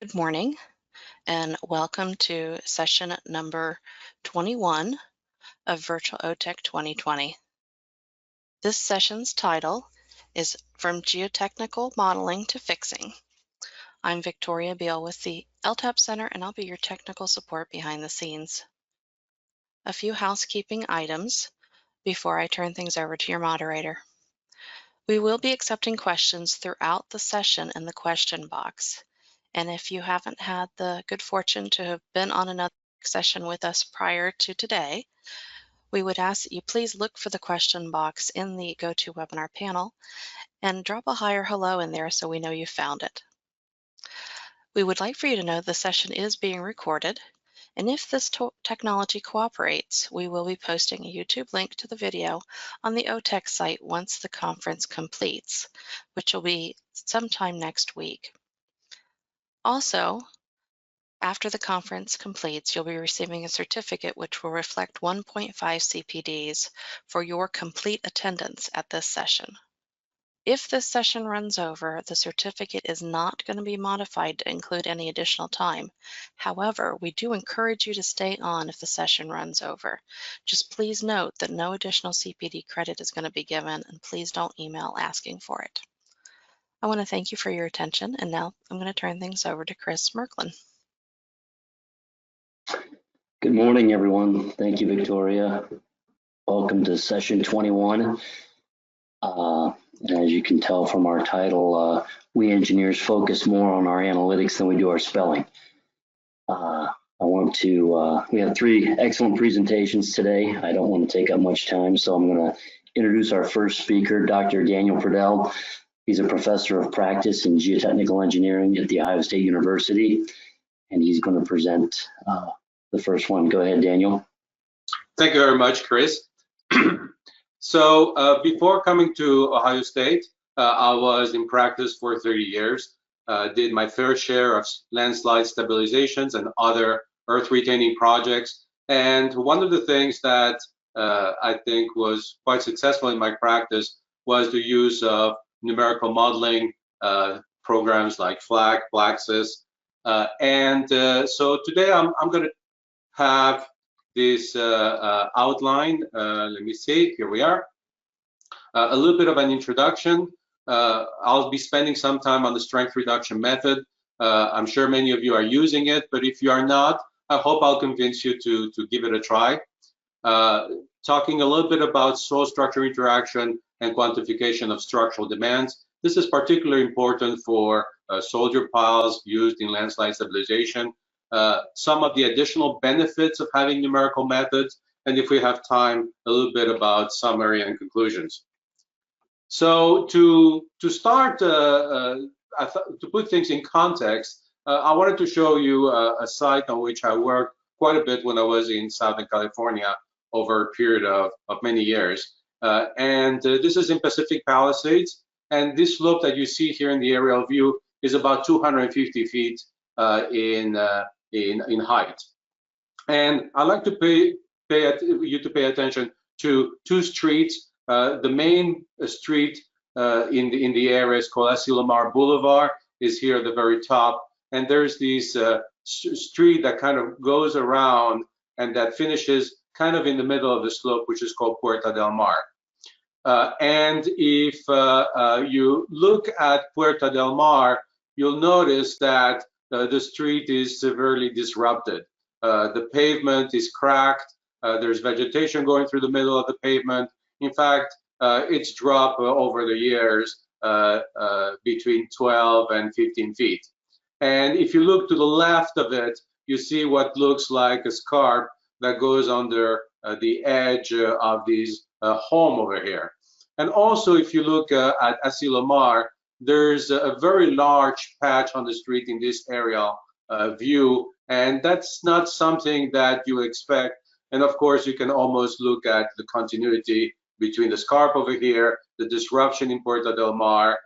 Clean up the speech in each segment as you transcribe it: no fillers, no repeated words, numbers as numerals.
Good morning and welcome to session number 21 of Virtual OTEC 2020. This session's title is From Geotechnical Modeling to Fixing. I'm Victoria Beal with the LTAP Center and I'll be your technical support behind the scenes. A few housekeeping items before I turn things over to your moderator. We will be accepting questions throughout the session in the question box. And if you haven't had the good fortune to have been on another session with us prior to today, we would ask that you please look for the question box in the GoToWebinar panel and drop a hi or hello in there so we know you found it. We would like for you to know the session is being recorded, and if this technology cooperates, we will be posting a YouTube link to the video on the OTEC site once the conference completes, which will be sometime next week. Also, after the conference completes, you'll be receiving a certificate which will reflect 1.5 CPDs for your complete attendance at this session. If this session runs over, the certificate is not going to be modified to include any additional time. However, we do encourage you to stay on if the session runs over. Just please note that no additional CPD credit is going to be given, and please don't email asking for it. I want to thank you for your attention, and now I'm going to turn things over to Chris Merklin. Good morning, everyone. Thank you, Victoria. Welcome to session 21. And as you can tell from our title, we engineers focus more on our analytics than we do our spelling. We have three excellent presentations today. I don't want to take up much time, so I'm going to introduce our first speaker, Dr. Daniel Pradel. He's a professor of practice in geotechnical engineering at The Ohio State University, and he's going to present the first one. Go ahead, Daniel. Thank you very much, Chris. So before coming to Ohio State, I was in practice for 30 years, did my fair share of landslide stabilizations and other earth retaining projects. And one of the things that I think was quite successful in my practice was the use of numerical modeling programs like FLAC, Plaxis. So today I'm going to have this outline. Let me see, here we are. A little bit of an introduction. I'll be spending some time on the strength reduction method. I'm sure many of you are using it, but if you are not, I hope I'll convince you to give it a try. Talking a little bit about soil structure interaction and quantification of structural demands. This is particularly important for soldier piles used in landslide stabilization. Some of the additional benefits of having numerical methods, and if we have time, a little bit about summary and conclusions. So to start, to put things in context, I wanted to show you a site on which I worked quite a bit when I was in Southern California over a period of many years. This is in Pacific Palisades, and this slope that you see here in the aerial view is about 250 feet in height. And I'd like to pay attention to two streets. The main street in the area is called Asilomar Boulevard, is here at the very top. And there's this street that kind of goes around and that finishes kind of in the middle of the slope, which is called Puerta del Mar. And if you look at Puerta del Mar, you'll notice that the street is severely disrupted. The pavement is cracked. There's vegetation going through the middle of the pavement. In fact, it's dropped over the years between 12 and 15 feet. And if you look to the left of it, you see what looks like a scarp that goes under the edge of this home over here. And also, if you look at Asilomar, there's a very large patch on the street in this aerial view, and that's not something that you expect. And of course, you can almost look at the continuity between the scarp over here, the disruption in Puerta del Mar,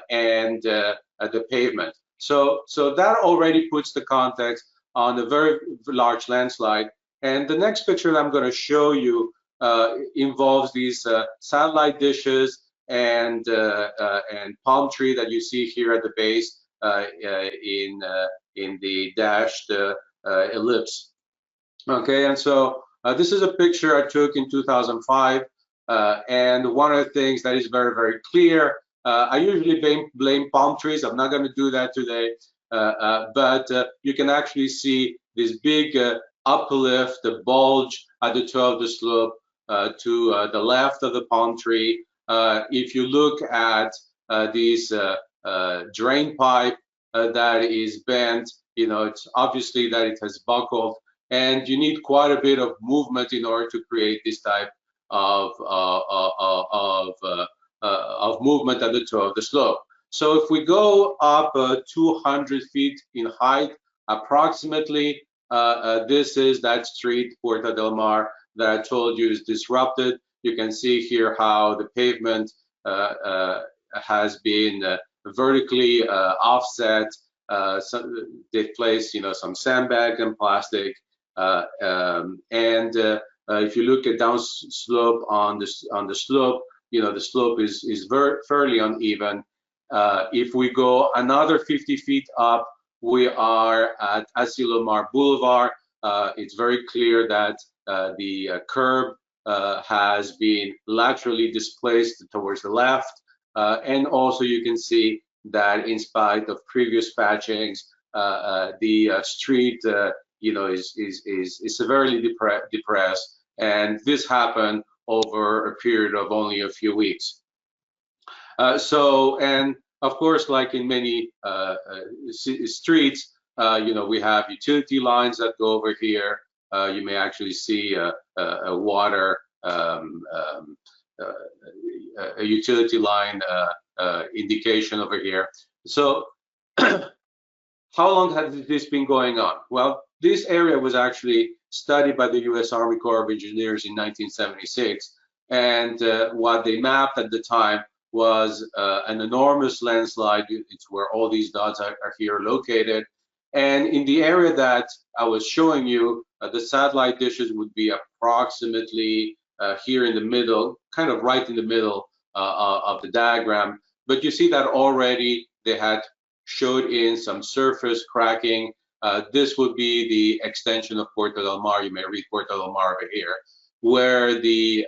and the pavement. So that already puts the context on a very large landslide. And the next picture that I'm going to show you involves these satellite dishes and palm tree that you see here at the base. in the dashed ellipse. Okay, and so this is a picture I took in 2005, and one of the things that is very, very clear, I usually blame palm trees. I'm not going to do that today, but you can actually see this big uplift, the bulge at the toe of the slope to the left of the palm tree. If you look at this drain pipe that is bent, you know, it's obviously that it has buckled, and you need quite a bit of movement in order to create this type of movement at the toe of the slope. So if we go up 200 feet in height, approximately, this is that street, Puerta del Mar, that I told you is disrupted. You can see here how the pavement has been vertically offset. They placed, you know, some sandbags and plastic, if you look at down slope on the slope, you know, the slope is fairly uneven. If we go another 50 feet up, we are at Asilomar Boulevard. It's very clear that the curb has been laterally displaced towards the left, and also you can see that in spite of previous patchings, the street, you know, is severely depressed, and this happened over a period of only a few weeks. And of course, like in many streets, you know, we have utility lines that go over here. You may actually see a water, a utility line indication over here. So how long has this been going on? Well, this area was actually studied by the U.S. Army Corps of Engineers in 1976, and what they mapped at the time was an enormous landslide. It's where all these dots are here located, and in the area that I was showing you, the satellite dishes would be approximately here in the middle, kind of right in the middle of the diagram. But you see that already they had showed in some surface cracking. This would be the extension of Puerta del Mar. You may read Puerta del Mar over here, where the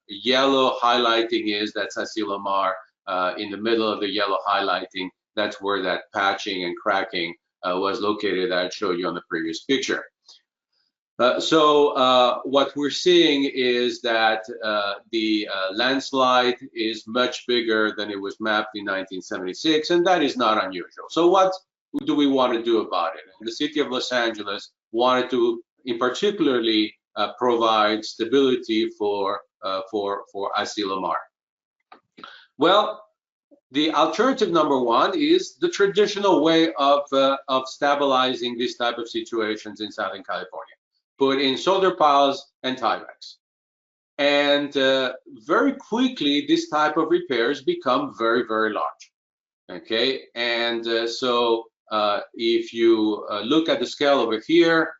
yellow highlighting is. That's Asilomar. In the middle of the yellow highlighting, that's where that patching and cracking was located that I showed you on the previous picture. So what we're seeing is that the landslide is much bigger than it was mapped in 1976, and that is not unusual. So what do we want to do about it? And the city of Los Angeles wanted to, in particularly, provide stability for Asilomar. Well, the alternative number one is the traditional way of stabilizing these type of situations in Southern California. Put in shoulder piles and tiebacks. And very quickly, this type of repairs become very, very large. Okay, and so if you look at the scale over here,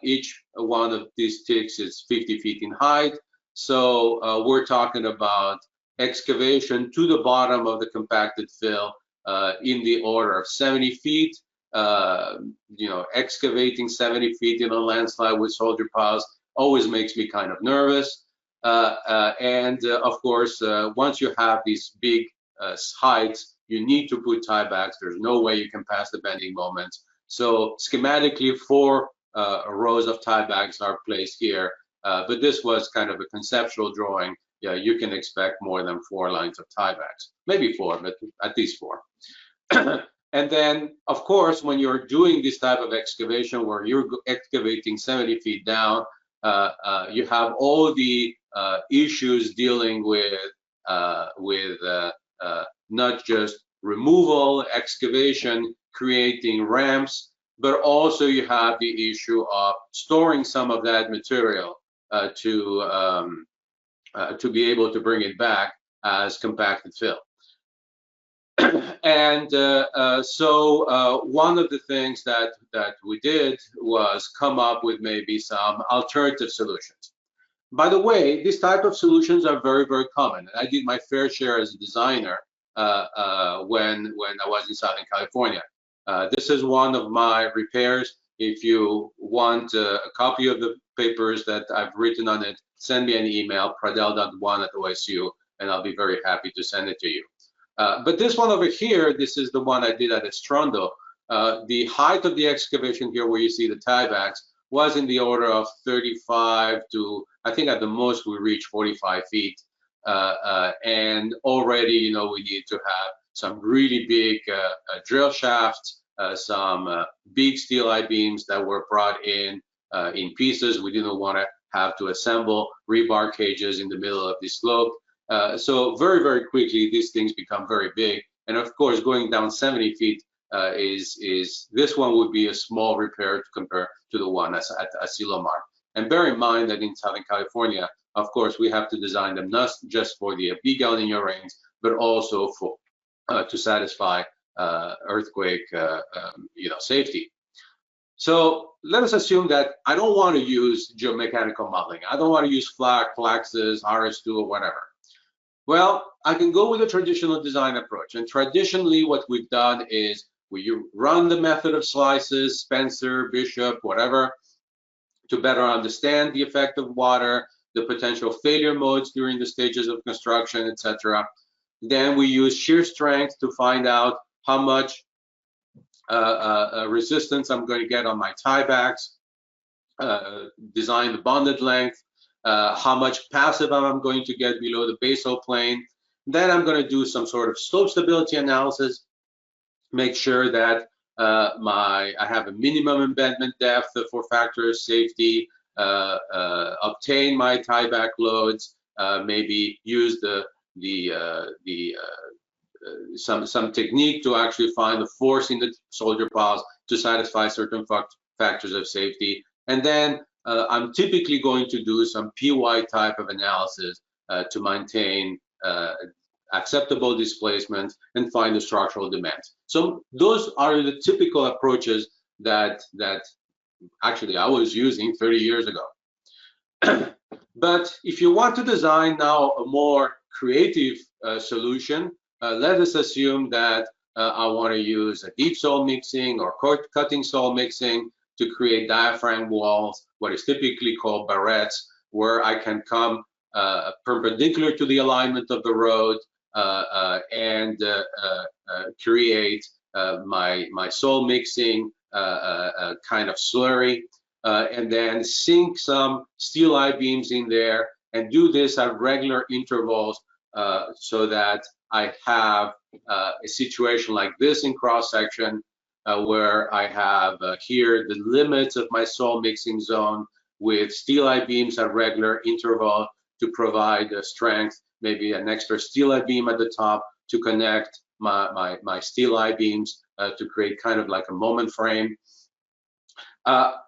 each one of these ticks is 50 feet in height. So we're talking about excavation to the bottom of the compacted fill in the order of 70 feet. You know, excavating 70 feet in a landslide with shoulder piles always makes me kind of nervous. Of course, once you have these big heights, you need to put tiebacks. There's no way you can pass the bending moments. So schematically, 4 rows of tiebacks are placed here. But this was kind of a conceptual drawing. Yeah, you can expect more than 4 lines of tiebacks. Maybe 4, but at least 4. And then, of course, when you're doing this type of excavation where you're excavating 70 feet down, you have all the issues dealing with not just removal, excavation, creating ramps, but also you have the issue of storing some of that material to be able to bring it back as compacted fill. And so one of the things that we did was come up with maybe some alternative solutions. By the way, these type of solutions are very, very common. I did my fair share as a designer when I was in Southern California. This is one of my repairs. If you want a copy of the papers that I've written on it, send me an email, pradel.1@OSU, and I'll be very happy to send it to you. But this one over here, this is the one I did at Estrondo. The height of the excavation here, where you see the tiebacks, was in the order of 35 to, I think at the most we reached 45 feet. And already, you know, we need to have some really big drill shafts, some big steel I-beams that were brought in pieces. We didn't want to have to assemble rebar cages in the middle of the slope. So very, very quickly, these things become very big. And of course, going down 70 feet this one would be a small repair to compare to the one at Asilomar. And bear in mind that in Southern California, of course, we have to design them not just for the big El Nino rains, but also for to satisfy earthquake safety. So let us assume that I don't want to use geomechanical modeling. I don't want to use Flaxes, RS2, or whatever. Well, I can go with a traditional design approach. And traditionally, what we've done is we run the method of slices, Spencer, Bishop, whatever, to better understand the effect of water, the potential failure modes during the stages of construction, etc. Then we use shear strength to find out how much resistance I'm going to get on my tiebacks, design the bonded length, how much passive I'm going to get below the basal plane. Then I'm going to do some sort of slope stability analysis, make sure that I have a minimum embedment depth for factor of safety, obtain my tieback loads, maybe use some technique to actually find the force in the soldier piles to satisfy certain factors of safety. And then I'm typically going to do some PY type of analysis to maintain acceptable displacement and find the structural demands. So those are the typical approaches that actually I was using 30 years ago. But if you want to design now a more creative solution, let us assume that I want to use a deep soil mixing or cutting soil mixing to create diaphragm walls, what is typically called barrettes, where I can come perpendicular to the alignment of the road and create my soil mixing kind of slurry, and then sink some steel I-beams in there and do this at regular intervals so that I have a situation like this in cross-section where I have here the limits of my soil mixing zone with steel I-beams at regular interval to provide strength, maybe an extra steel I-beam at the top to connect my steel I-beams to create kind of like a moment frame.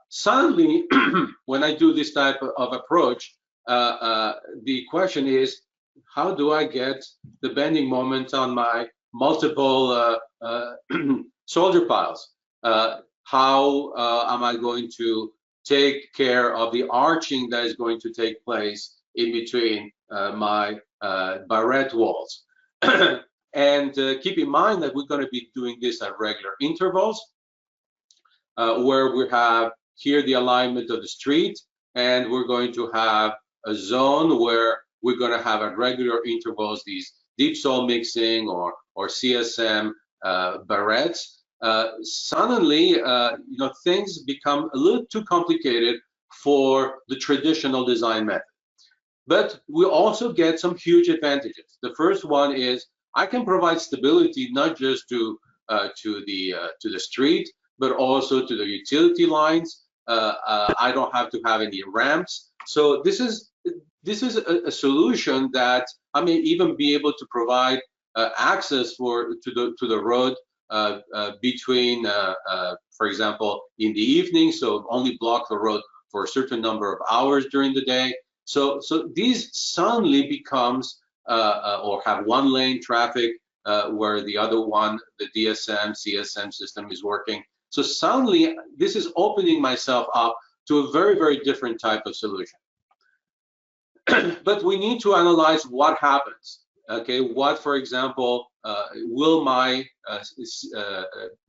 Suddenly, when I do this type of approach, the question is, how do I get the bending moment on my multiple soldier piles? How am I going to take care of the arching that is going to take place in between my barrette walls? And keep in mind that we're going to be doing this at regular intervals, where we have here the alignment of the street, and we're going to have a zone where we're going to have at regular intervals these deep soil mixing or CSM barrettes. Suddenly, things become a little too complicated for the traditional design method. But we also get some huge advantages. The first one is I can provide stability not just to the street, but also to the utility lines. I don't have to have any ramps. So this is a solution that I may even be able to provide access to the road between, for example, in the evening, so only block the road for a certain number of hours during the day. So these suddenly becomes or have one lane traffic where the other one, the DSM, CSM system is working. So suddenly this is opening myself up to a very, very different type of solution. But we need to analyze what happens. Okay, what, for example, my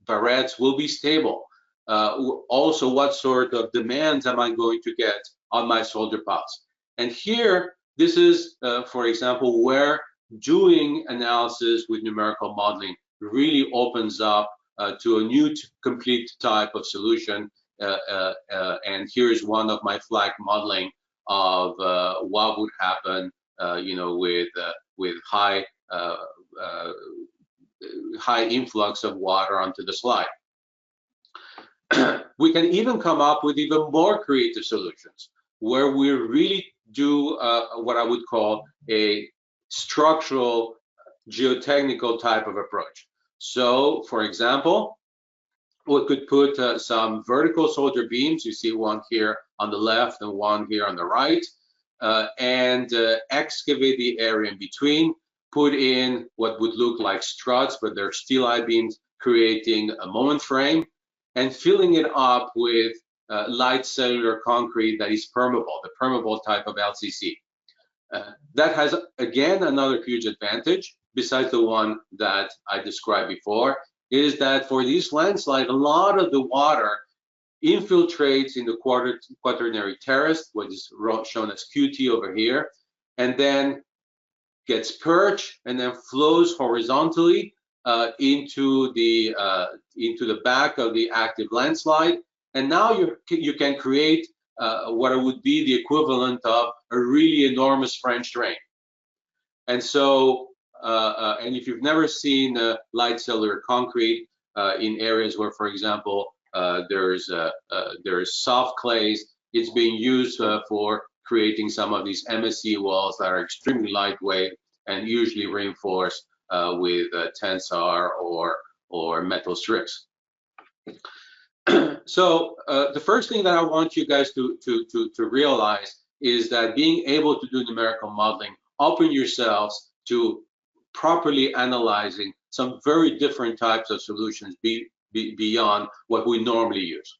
barrettes will be stable? Also, what sort of demands am I going to get on my soldier piles? And here, this is, for example, where doing analysis with numerical modeling really opens up to a new complete type of solution. And here is one of my flag modeling of what would happen, with high influx of water onto the slide. We can even come up with even more creative solutions where we really do what I would call a structural geotechnical type of approach. So, for example, we could put some vertical soldier beams. You see one here on the left and one here on the right, and excavate the area in between, put in what would look like struts, but they're steel I-beams, creating a moment frame, and filling it up with light cellular concrete that is permeable, the permeable type of LCC. That has, again, another huge advantage, besides the one that I described before, is that for this landslide, a lot of the water infiltrates in the quaternary terrace, what is shown as QT over here, and then gets purged and then flows horizontally into the back of the active landslide. And now you can create what would be the equivalent of a really enormous French drain. And so, and if you've never seen light cellular concrete in areas where, for example, there's soft clays, it's being used for creating some of these MSE walls that are extremely lightweight and usually reinforced with tensar or metal strips. So the first thing that I want you guys to realize is that being able to do numerical modeling open yourselves to properly analyzing some very different types of solutions beyond what we normally use.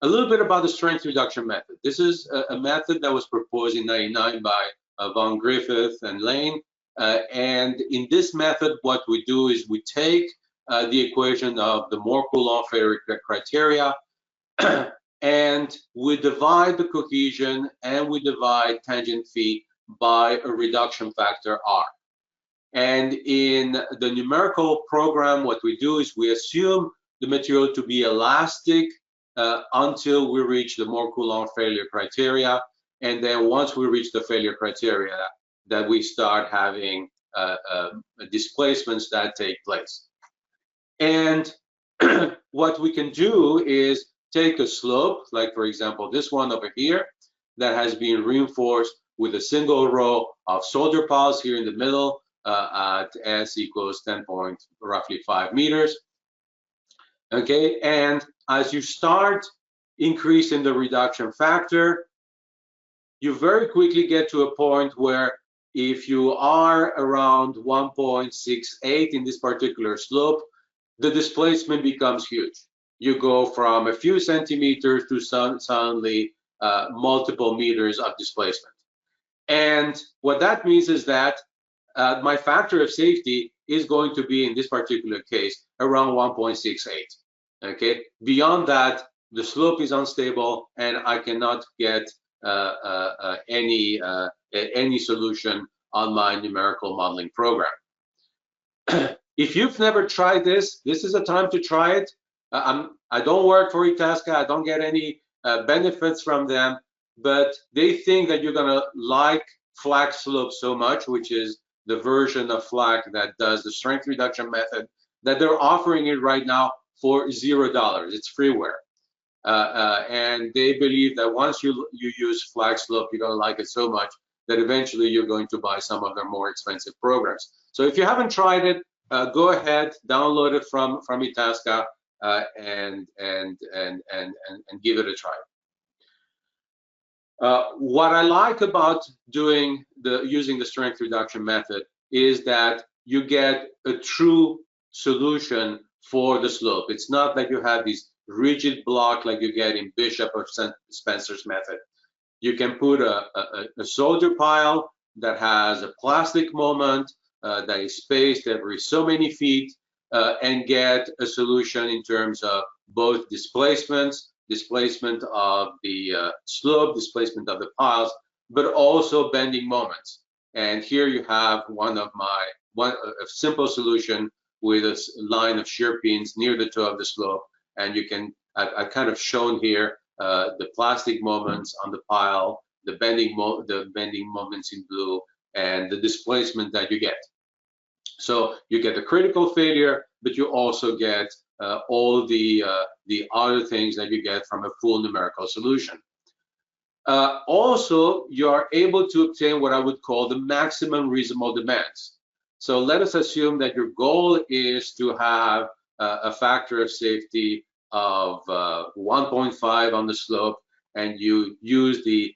A little bit about the strength reduction method. This is a method that was proposed in '99 by Von Griffith and Lane. And in this method, what we do is we take the equation of the Moore-Coulomb failure criteria, and we divide the cohesion and we divide tangent phi by a reduction factor R. And in the numerical program, what we do is we assume the material to be elastic until we reach the Moore-Coulomb failure criteria. And then once we reach the failure criteria, that we start having displacements that take place. And what we can do is take a slope, like for example, this one over here, that has been reinforced with a single row of soldier piles here in the middle at S equals 10.5 meters. Okay, and as you start increasing the reduction factor, you very quickly get to a point where if you are around 1.68 in this particular slope, the displacement becomes huge. You go from a few centimeters to suddenly multiple meters of displacement. And what that means is that my factor of safety is going to be, in this particular case, around 1.68. Okay, beyond that, the slope is unstable and I cannot get any solution on my numerical modeling program. If you've never tried this is a time to try it. I don't work for Itasca, I don't get any benefits from them, but they think that you're gonna like FLAC slope so much, which is the version of FLAC that does the strength reduction method, that they're offering it right now for $0. It's freeware. And they believe that once you use FLAC slope, you're gonna like it so much that eventually you're going to buy some of their more expensive programs. So if you haven't tried it, go ahead, download it from Itasca and give it a try. What I like about using the strength reduction method is that you get a true solution for the slope. It's not that you have this rigid block like you get in Bishop or Spencer's method. You can put a soldier pile that has a plastic moment that is spaced every so many feet and get a solution in terms of both displacement of the slope, displacement of the piles, but also bending moments. And here you have a simple solution with a line of shear pins near the toe of the slope, and you can I've kind of shown here the plastic moments on the pile, the bending moments in blue, and the displacement that you get. So you get the critical failure, but you also get all the other things that you get from a full numerical solution. Also, you are able to obtain what I would call the maximum reasonable demands. So let us assume that your goal is to have a factor of safety of 1.5 on the slope, and you use the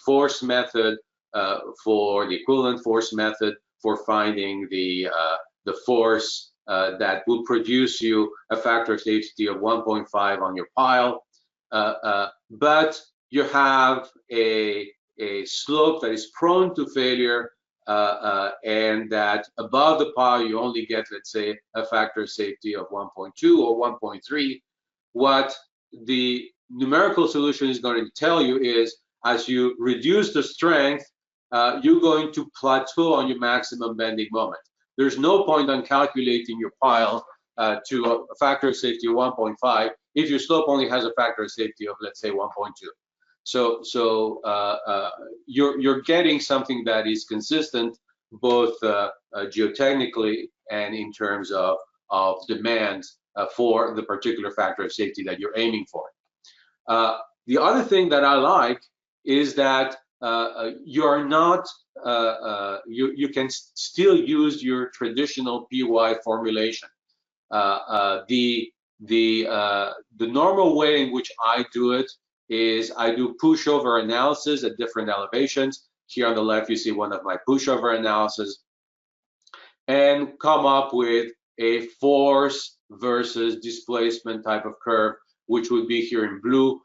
force method for the equivalent force method for finding the force that will produce you a factor of safety of 1.5 on your pile. But you have a slope that is prone to failure, and that above the pile you only get, let's say, a factor of safety of 1.2 or 1.3. What the numerical solution is going to tell you is, as you reduce the strength, you're going to plateau on your maximum bending moment. There's no point on calculating your pile to a factor of safety of 1.5 if your slope only has a factor of safety of, let's say, 1.2. So you're getting something that is consistent both geotechnically and in terms of demands for the particular factor of safety that you're aiming for. The other thing that I like is that you can still use your traditional PY formulation. The normal way in which I do it is I do pushover analysis at different elevations. Here on the left, you see one of my pushover analysis, and come up with a force versus displacement type of curve, which would be here in blue.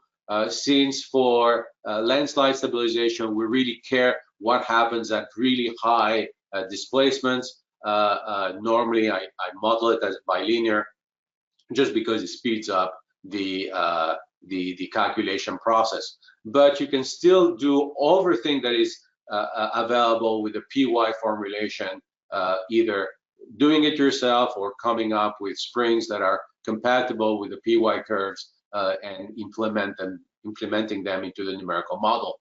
Since for landslide stabilization, we really care what happens at really high displacements. Normally, I model it as bilinear, just because it speeds up the calculation process. But you can still do everything that is available with the PY formulation, either doing it yourself or coming up with springs that are compatible with the PY curves and implementing them into the numerical model.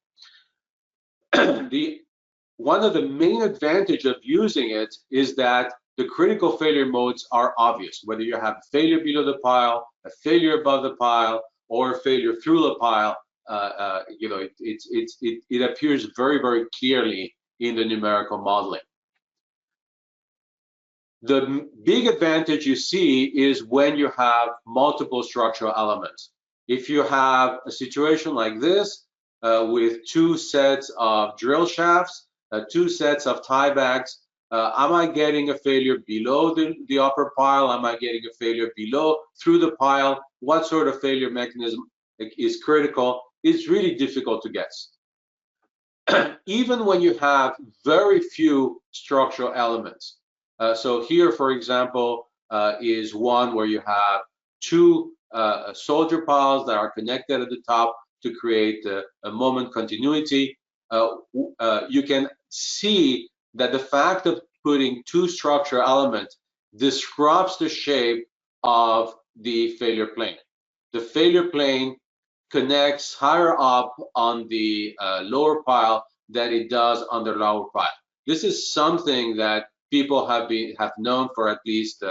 One of the main advantages of using it is that the critical failure modes are obvious, whether you have a failure below the pile, a failure above the pile, or a failure through the pile. It appears very, very clearly in the numerical modeling. The big advantage you see is when you have multiple structural elements. If you have a situation like this with two sets of drill shafts, two sets of tiebacks, am I getting a failure below the upper pile? Am I getting a failure through the pile? What sort of failure mechanism is critical? It's really difficult to guess. Even when you have very few structural elements. So here, for example, is one where you have two soldier piles that are connected at the top to create a moment continuity. You can see that the fact of putting two structural elements disrupts the shape of the failure plane. The failure plane connects higher up on the lower pile than it does on the lower pile. This is something that people have known for at least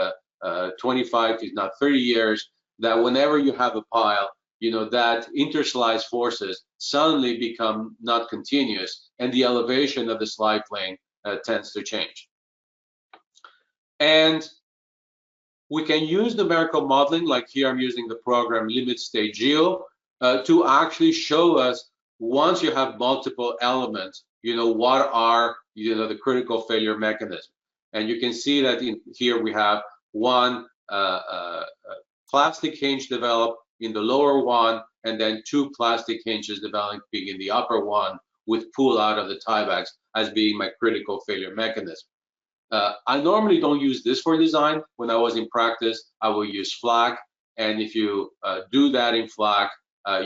25 if not 30 years, that whenever you have a pile, that interslice forces suddenly become not continuous, and the elevation of the slide plane tends to change. And we can use numerical modeling, like here I'm using the program Limit State Geo, to actually show us, once you have multiple elements, what are the critical failure mechanisms. And you can see that here we have one plastic hinge developed in the lower one, and then two plastic hinges developing in the upper one with pull out of the tiebacks. as being my critical failure mechanism. I normally don't use this for design. When I was in practice, I will use FLAC, and if you do that in FLAC,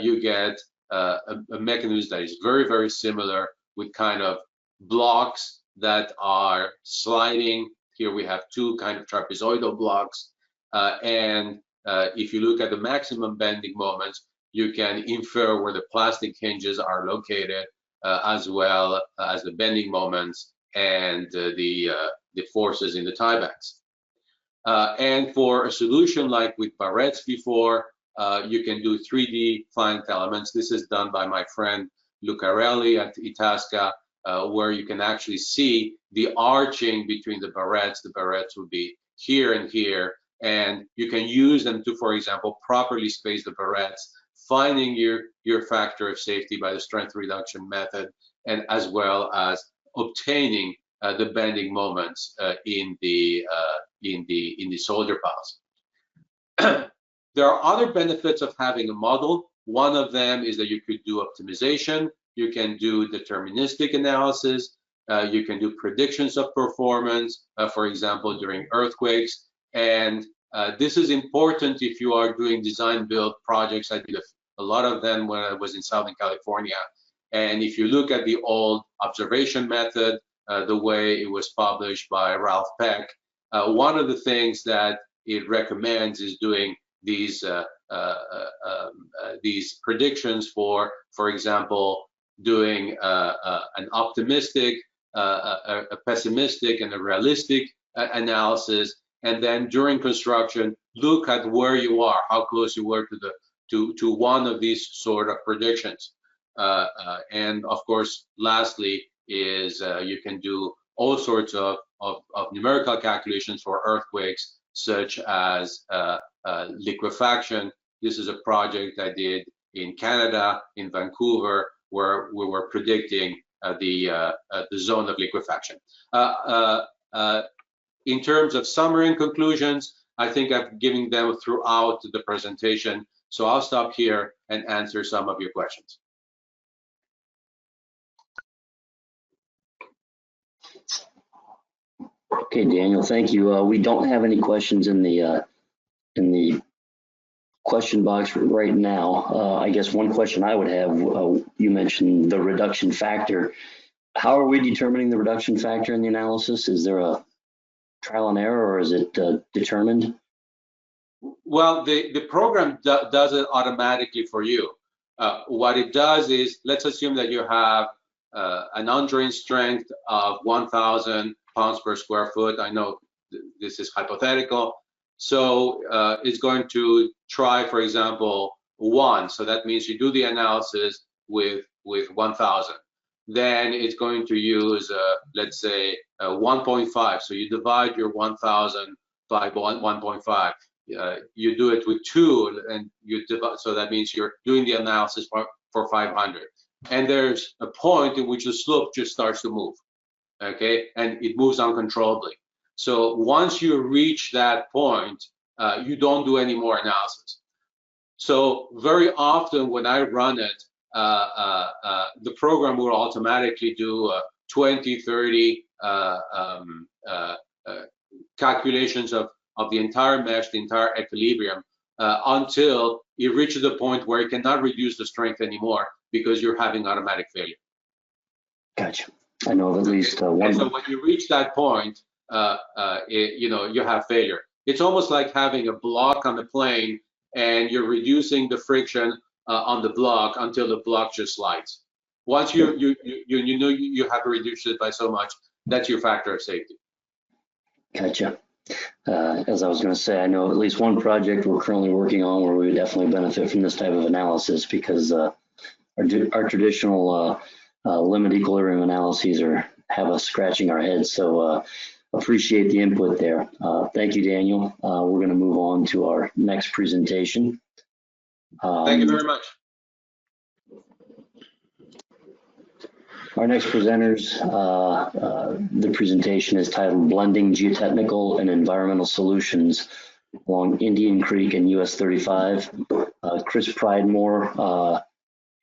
you get a mechanism that is very, very similar with kind of blocks that are sliding. Here we have two kind of trapezoidal blocks, and if you look at the maximum bending moments, you can infer where the plastic hinges are located, as well as the bending moments and the forces in the tiebacks. And for a solution like with barrettes before, you can do 3D flanked elements. This is done by my friend Lucarelli at Itasca, where you can actually see the arching between the barrettes. The barrettes would be here and here, and you can use them to, for example, properly space the barrettes, finding your factor of safety by the strength reduction method, and as well as obtaining the bending moments in the solder piles. There are other benefits of having a model. One of them is that you could do optimization, you can do deterministic analysis, you can do predictions of performance, for example, during earthquakes. And this is important if you are doing design build projects. I did a lot of them when I was in Southern California. And if you look at the old observation method, the way it was published by Ralph Peck, one of the things that it recommends is doing these predictions for example, doing an optimistic, a pessimistic, and a realistic analysis, and then during construction, look at where you are, how close you were to one of these sort of predictions. And of course, lastly, is you can do all sorts of numerical calculations for earthquakes, such as liquefaction. This is a project I did in Canada, in Vancouver, where we were predicting the zone of liquefaction. In terms of summary and conclusions, I think I've given them throughout the presentation, so I'll stop here and answer some of your questions. Okay, Daniel, thank you. We don't have any questions in the question box right now. I guess one question I would have, you mentioned the reduction factor. How are we determining the reduction factor in the analysis? Is there a trial and error, or is it determined? Well, the program does it automatically for you. What it does is, let's assume that you have an undrained strength of 1,000 pounds per square foot. I know this is hypothetical. So it's going to try, for example, 1. So that means you do the analysis with 1,000. Then it's going to use, let's say, 1.5. So you divide your 1,000 by 1.5. You do it with 2, and you divide. So that means you're doing the analysis for 500. And there's a point in which the slope just starts to move, okay? And it moves uncontrollably. So once you reach that point, you don't do any more analysis. So very often when I run it, the program will automatically do 20, 30 calculations of the entire mesh, the entire equilibrium, until it reaches the point where it cannot reduce the strength anymore because you're having automatic failure. Gotcha. I know of at least one. And so when you reach that point, you have failure. It's almost like having a block on the plane, and you're reducing the friction on the block until the block just slides. Once you know you have to reduce it by so much, that's your factor of safety. Gotcha. As I was going to say, I know at least one project we're currently working on where we would definitely benefit from this type of analysis, because our traditional limit equilibrium analyses have us scratching our heads. So appreciate the input there. Thank you, Daniel. We're going to move on to our next presentation. Thank you very much. Our next presenters, the presentation is titled Blending Geotechnical and Environmental Solutions along Indian Creek and US 35. Chris Pridemore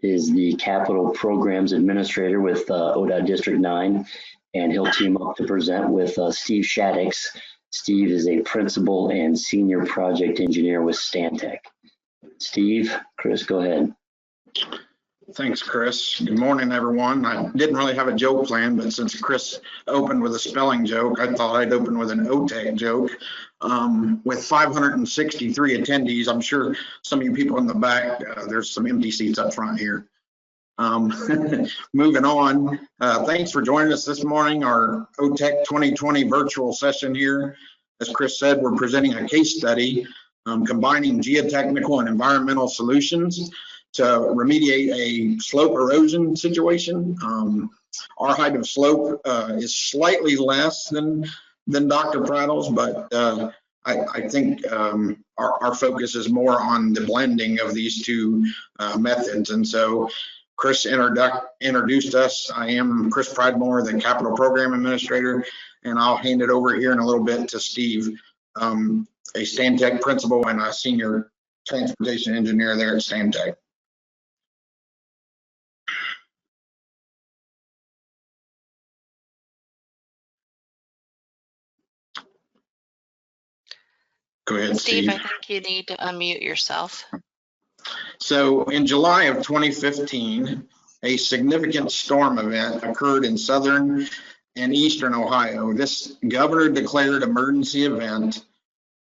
is the Capital Programs Administrator with ODOT District 9, and he'll team up to present with Steve Shadix. Steve is a Principal and Senior Project Engineer with Stantec. Steve, Chris, go ahead. Thanks, Chris. Good morning, everyone. I didn't really have a joke planned, but since Chris opened with a spelling joke, I thought I'd open with an OTEC joke. With 563 attendees, I'm sure some of you people in the back, there's some empty seats up front here. Moving on, thanks for joining us this morning, our OTEC 2020 virtual session here. As Chris said, we're presenting a case study combining geotechnical and environmental solutions to remediate a slope erosion situation. Our height of slope is slightly less than Dr. Pradel's, but I think our focus is more on the blending of these two methods. And so Chris introduced us. I am Chris Pridemore, the Capital Program Administrator, and I'll hand it over here in a little bit to Steve, a Stantec Principal and a Senior Transportation Engineer there at Stantec. Go ahead, Steve. I think you need to unmute yourself. So in July of 2015, a significant storm event occurred in southern and eastern Ohio. This governor declared emergency event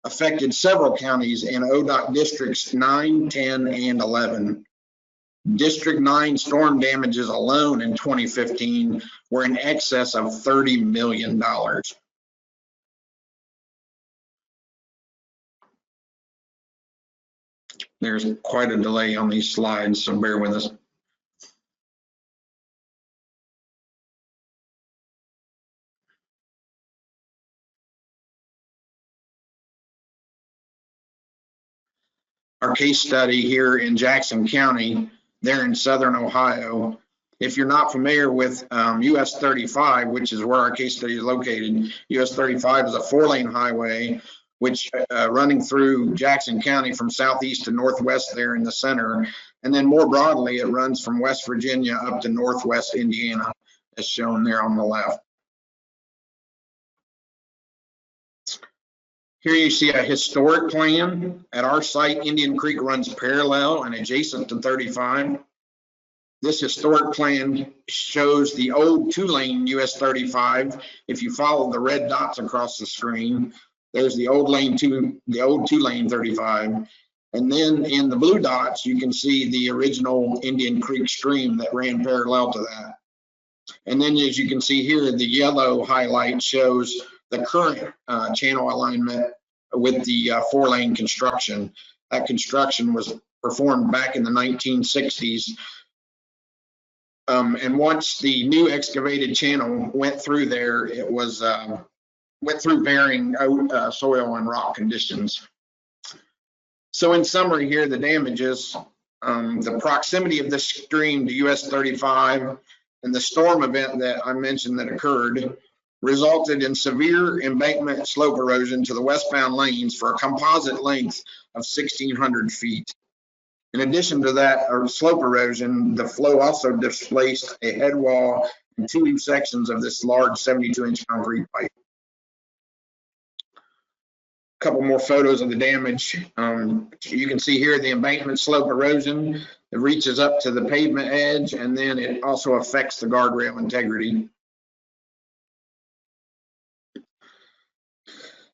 affected several counties in ODOT districts 9, 10, and 11. District 9 storm damages alone in 2015 were in excess of $30 million. There's quite a delay on these slides, so bear with us. Our case study here in Jackson County, there in southern Ohio. If you're not familiar with US 35, which is where our case study is located, US 35 is a 4-lane highway which running through Jackson County from southeast to northwest there in the center. And then more broadly, it runs from West Virginia up to northwest Indiana, as shown there on the left. Here you see a historic plan. At our site, Indian Creek runs parallel and adjacent to 35. This historic plan shows the old 2-lane US 35. If you follow the red dots across the screen, there's the old lane the old 2-lane 35. And then in the blue dots, you can see the original Indian Creek stream that ran parallel to that. And then as you can see here, the yellow highlight shows the current channel alignment with the 4-lane construction. That construction was performed back in the 1960s. And once the new excavated channel went through there, it was went through varying soil and rock conditions. So in summary here, the damages, the proximity of the stream to US 35 and the storm event that I mentioned that occurred resulted in severe embankment slope erosion to the westbound lanes for a composite length of 1,600 feet. In addition to that slope erosion, the flow also displaced a head wall and 2 sections of this large 72-inch concrete pipe. A couple more photos of the damage. You can see here the embankment slope erosion. It reaches up to the pavement edge, and then it also affects the guardrail integrity.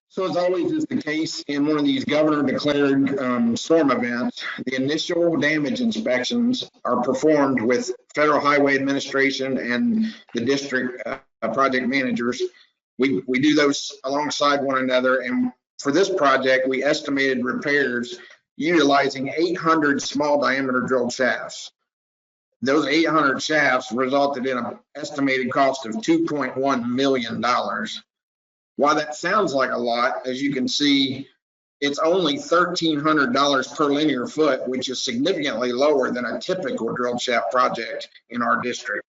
So as always is the case in one of these governor-declared storm events, the initial damage inspections are performed with Federal Highway Administration and the district project managers. We do those alongside one another, and for this project, we estimated repairs utilizing 800 small diameter drilled shafts. Those 800 shafts resulted in an estimated cost of $2.1 million. While that sounds like a lot, as you can see, it's only $1,300 per linear foot, which is significantly lower than a typical drill shaft project in our district.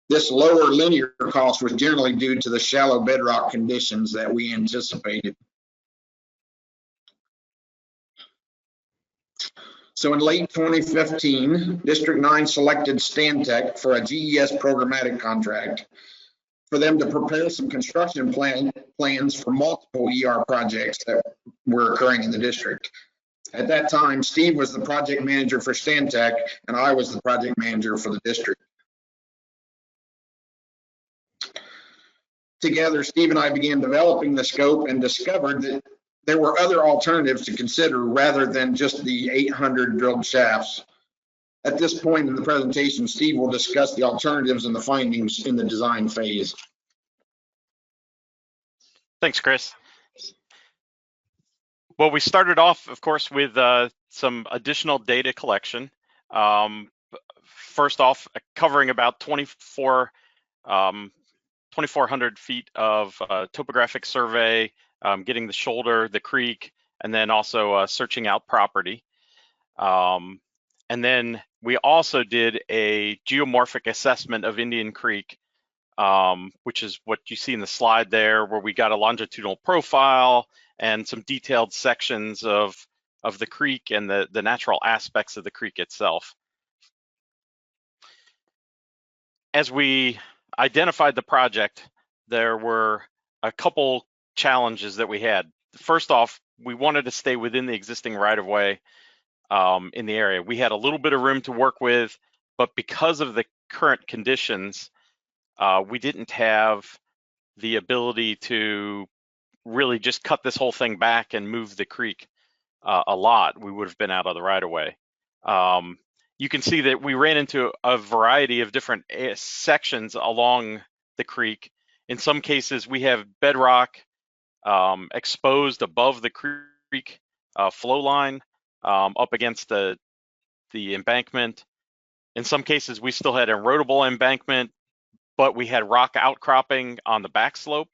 This lower linear cost was generally due to the shallow bedrock conditions that we anticipated. So in late 2015, District 9 selected Stantec for a GES programmatic contract for them to prepare some construction plans for multiple ER projects that were occurring in the district. At that time, Steve was the project manager for Stantec, and I was the project manager for the district. Together, Steve and I began developing the scope and discovered that there were other alternatives to consider rather than just the 800 drilled shafts. At this point in the presentation, Steve will discuss the alternatives and the findings in the design phase. Thanks, Chris. Well, we started off, of course, with some additional data collection. First off, covering about 2,400 feet of topographic survey, getting the shoulder, the creek, and then also searching out property. And then we also did a geomorphic assessment of Indian Creek, which is what you see in the slide there, where we got a longitudinal profile and some detailed sections of the creek and the natural aspects of the creek itself. As we identified the project, there were a couple challenges that we had. First off, we wanted to stay within the existing right-of-way in the area. We had a little bit of room to work with, but because of the current conditions, we didn't have the ability to really just cut this whole thing back and move the creek a lot. We would have been out of the right-of-way. You can see that we ran into a variety of different sections along the creek. In some cases, we have bedrock exposed above the creek flow line up against the embankment. In some cases, we still had erodible embankment, but we had rock outcropping on the back slope.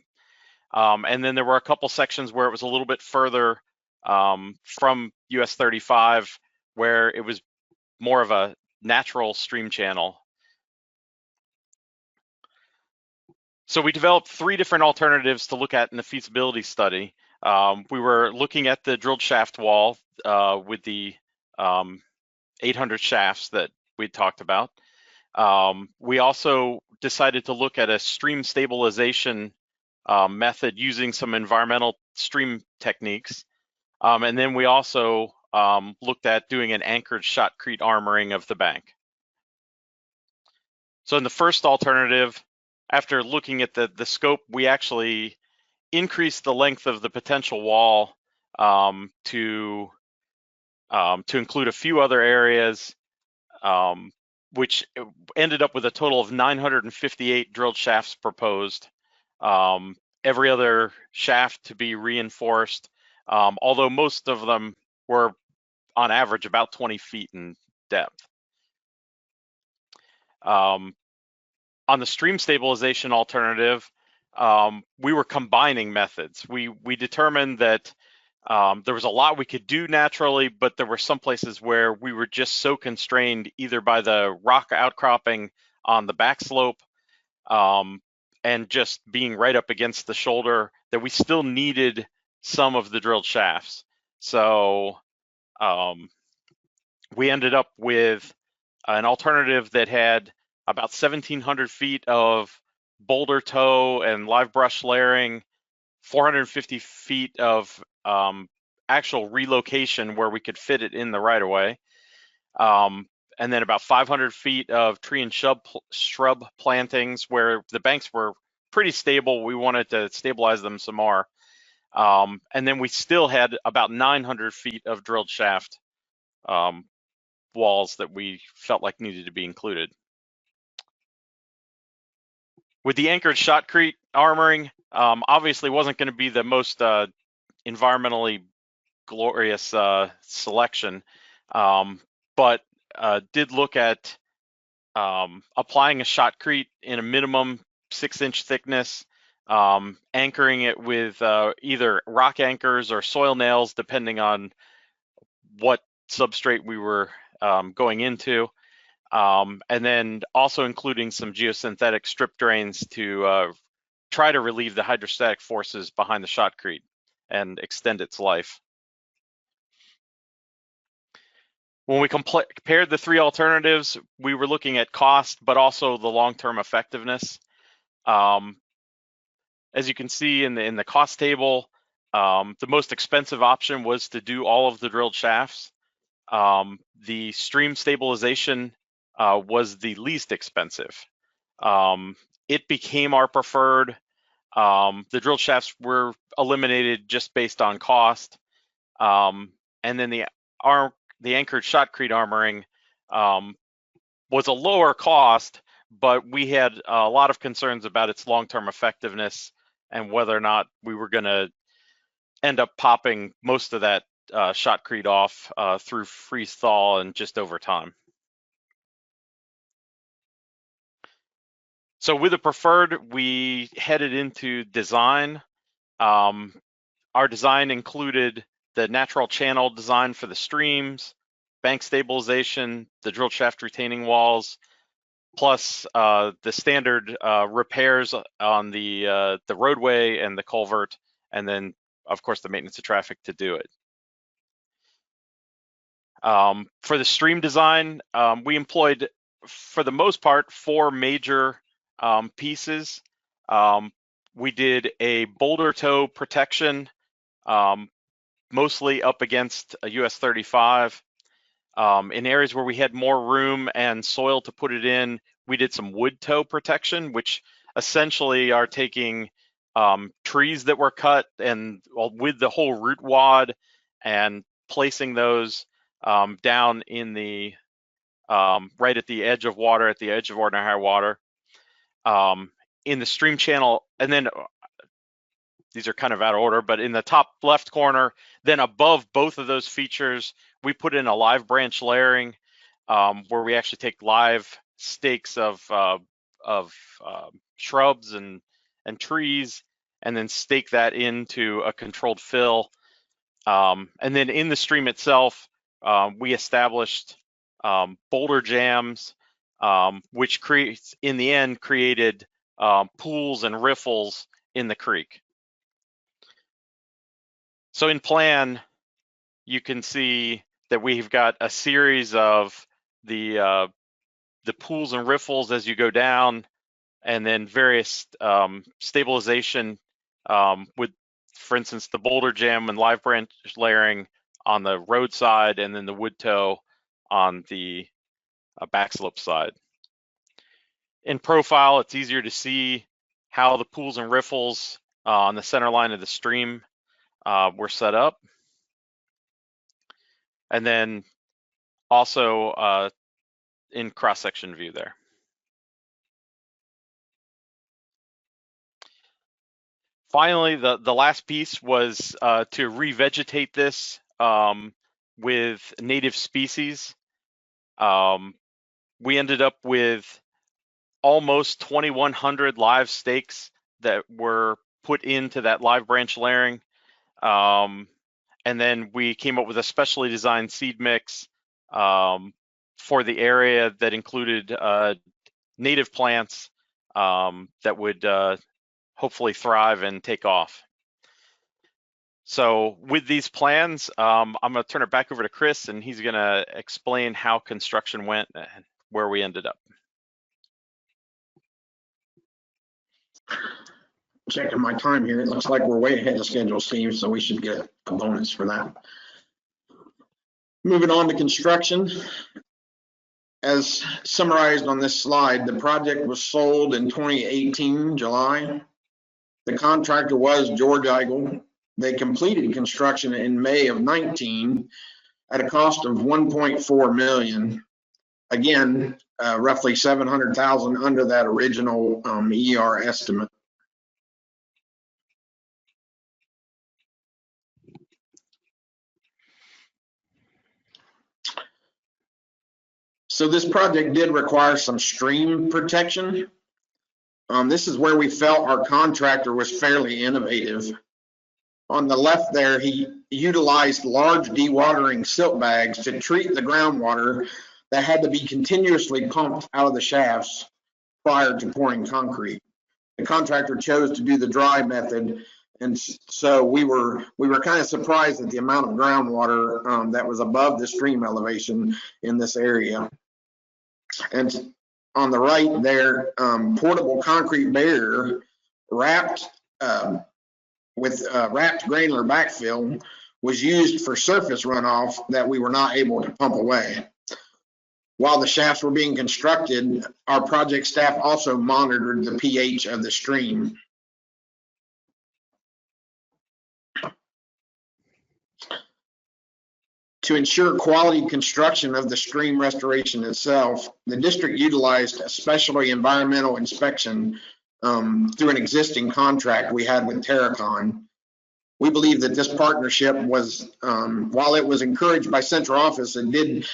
And then there were a couple sections where it was a little bit further from US 35, where it was more of a natural stream channel. So we developed 3 different alternatives to look at in the feasibility study. We were looking at the drilled shaft wall with the 800 shafts that we talked about. We also decided to look at a stream stabilization method using some environmental stream techniques. And then we also looked at doing an anchored shotcrete armoring of the bank. So in the first alternative, after looking at the scope, we actually increased the length of the potential wall to include a few other areas, which ended up with a total of 958 drilled shafts proposed. Every other shaft to be reinforced, although most of them were on average about 20 feet in depth. On the stream stabilization alternative, we were combining methods. We determined that there was a lot we could do naturally, but there were some places where we were just so constrained either by the rock outcropping on the back slope and just being right up against the shoulder that we still needed some of the drilled shafts. So we ended up with an alternative that had about 1,700 feet of boulder toe and live brush layering, 450 feet of actual relocation where we could fit it in the right-of-way, and then about 500 feet of tree and shrub plantings where the banks were pretty stable. We wanted to stabilize them some more. And then we still had about 900 feet of drilled shaft walls that we felt like needed to be included. With the anchored shotcrete armoring, obviously wasn't going to be the most environmentally glorious selection, but did look at applying a shotcrete in a minimum 6-inch thickness, anchoring it with either rock anchors or soil nails, depending on what substrate we were going into, and then also including some geosynthetic strip drains to try to relieve the hydrostatic forces behind the shotcrete and extend its life. When we compared the three alternatives, we were looking at cost, but also the long-term effectiveness. As you can see in the cost table, the most expensive option was to do all of the drilled shafts. The stream stabilization was the least expensive. It became our preferred. The drilled shafts were eliminated just based on cost. And then the anchored shotcrete armoring was a lower cost, but we had a lot of concerns about its long-term effectiveness and whether or not we were going to end up popping most of that shotcrete off through freeze thaw and just over time. So with the preferred, we headed into design. Our design included the natural channel design for the streams, bank stabilization, the drill shaft retaining walls, plus the standard repairs on the roadway and the culvert, and then of course the maintenance of traffic to do it. For the stream design, we employed, for the most part, 4 major pieces. We did a boulder toe protection, mostly up against a US 35. In areas where we had more room and soil to put it in, we did some wood toe protection, which essentially are taking trees that were cut and with the whole root wad and placing those down in the right at the edge of water, at the edge of ordinary high water. In the stream channel, and then these are kind of out of order, but in the top left corner, then above both of those features, we put in a live branch layering where we actually take live stakes of shrubs and trees, and then stake that into a controlled fill. And then in the stream itself, we established boulder jams, which in the end created pools and riffles in the creek. So in plan, you can see that we've got a series of the pools and riffles as you go down, and then various stabilization with, for instance, the boulder jam and live branch layering on the roadside, and then the wood toe on the backslope side. In profile, it's easier to see how the pools and riffles on the center line of the stream were set up. And then also in cross-section view there. Finally, the last piece was to revegetate this with native species. We ended up with almost 2,100 live stakes that were put into that live branch layering. And then we came up with a specially designed seed mix for the area that included native plants that would hopefully thrive and take off. So with these plans, I'm going to turn it back over to Chris, and he's going to explain how construction went and where we ended up. Checking my time here, it looks like we're way ahead of schedule, Steve, so we should get a bonus for that. Moving on to construction. As summarized on this slide, the project was sold in 2018, July. The contractor was George Eigel. They completed construction in May of 19 at a cost of $1.4 million. Again, roughly 700,000 under that original ER estimate. So this project did require some stream protection. This is where we felt our contractor was fairly innovative. On the left there, he utilized large dewatering silt bags to treat the groundwater that had to be continuously pumped out of the shafts prior to pouring concrete. The contractor chose to do the dry method And so we were kind of surprised at the amount of groundwater that was above the stream elevation in this area. And on the right there, portable concrete barrier wrapped with wrapped granular backfill was used for surface runoff that we were not able to pump away. While the shafts were being constructed, our project staff also monitored the pH of the stream. To ensure quality construction of the stream restoration itself, the district utilized a specialty environmental inspection through an existing contract we had with Terracon. We believe that this partnership was, while it was encouraged by central office, it did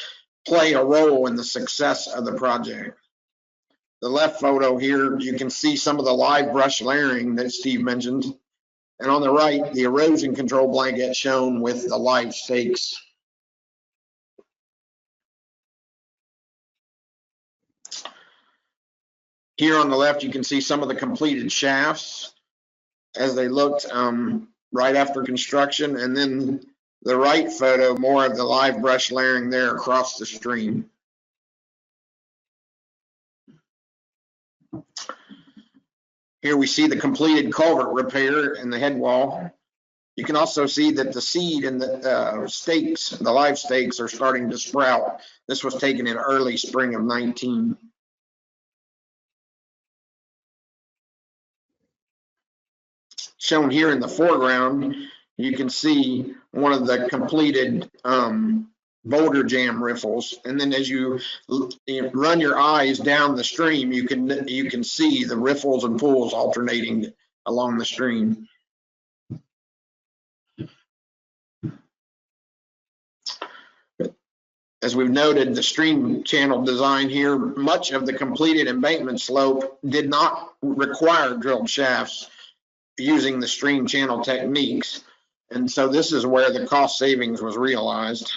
play a role in the success of the project. The left photo here, you can see some of the live brush layering that Steve mentioned. And on the right, the erosion control blanket shown with the live stakes. Here on the left, you can see some of the completed shafts as they looked right after construction. And then the right photo, more of the live brush layering there across the stream. Here we see the completed culvert repair in the head wall. You can also see that the seed and the stakes, the live stakes, are starting to sprout. This was taken in early spring of 19. Shown here in the foreground, you can see one of the completed boulder jam riffles, and then as you run your eyes down the stream, you can see the riffles and pools alternating along the stream. As we've noted, the stream channel design here, much of the completed embankment slope did not require drilled shafts using the stream channel techniques. And so this is where the cost savings was realized.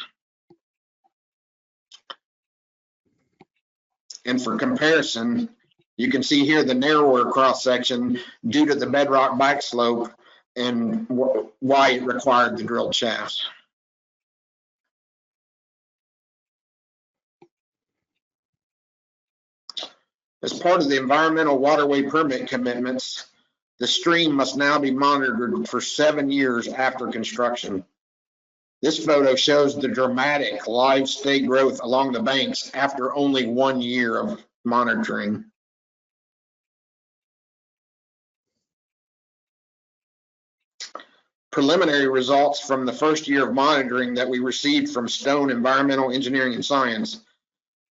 And for comparison, you can see here the narrower cross section due to the bedrock backslope and why it required the drilled shafts. As part of the environmental waterway permit commitments, the stream must now be monitored for 7 years after construction. This photo shows the dramatic live stake growth along the banks after only 1 year of monitoring. Preliminary results from the first year of monitoring that we received from Stone Environmental Engineering and Science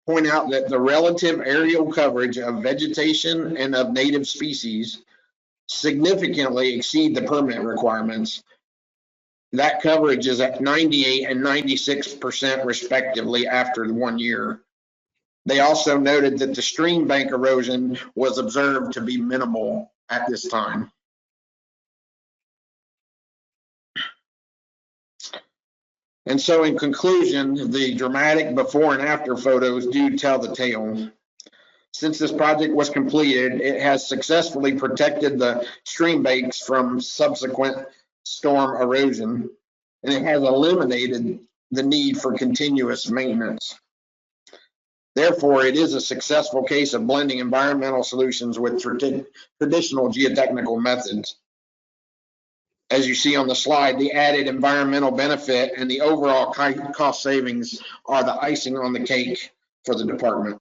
point out that the relative aerial coverage of vegetation and of native species significantly exceed the permit requirements. That coverage is at 98 and 96% respectively after 1 year. They also noted that the stream bank erosion was observed to be minimal at this time. And so in conclusion, the dramatic before and after photos do tell the tale. Since this project was completed, it has successfully protected the stream banks from subsequent storm erosion, and it has eliminated the need for continuous maintenance. Therefore, it is a successful case of blending environmental solutions with traditional geotechnical methods. As you see on the slide, the added environmental benefit and the overall cost savings are the icing on the cake for the department.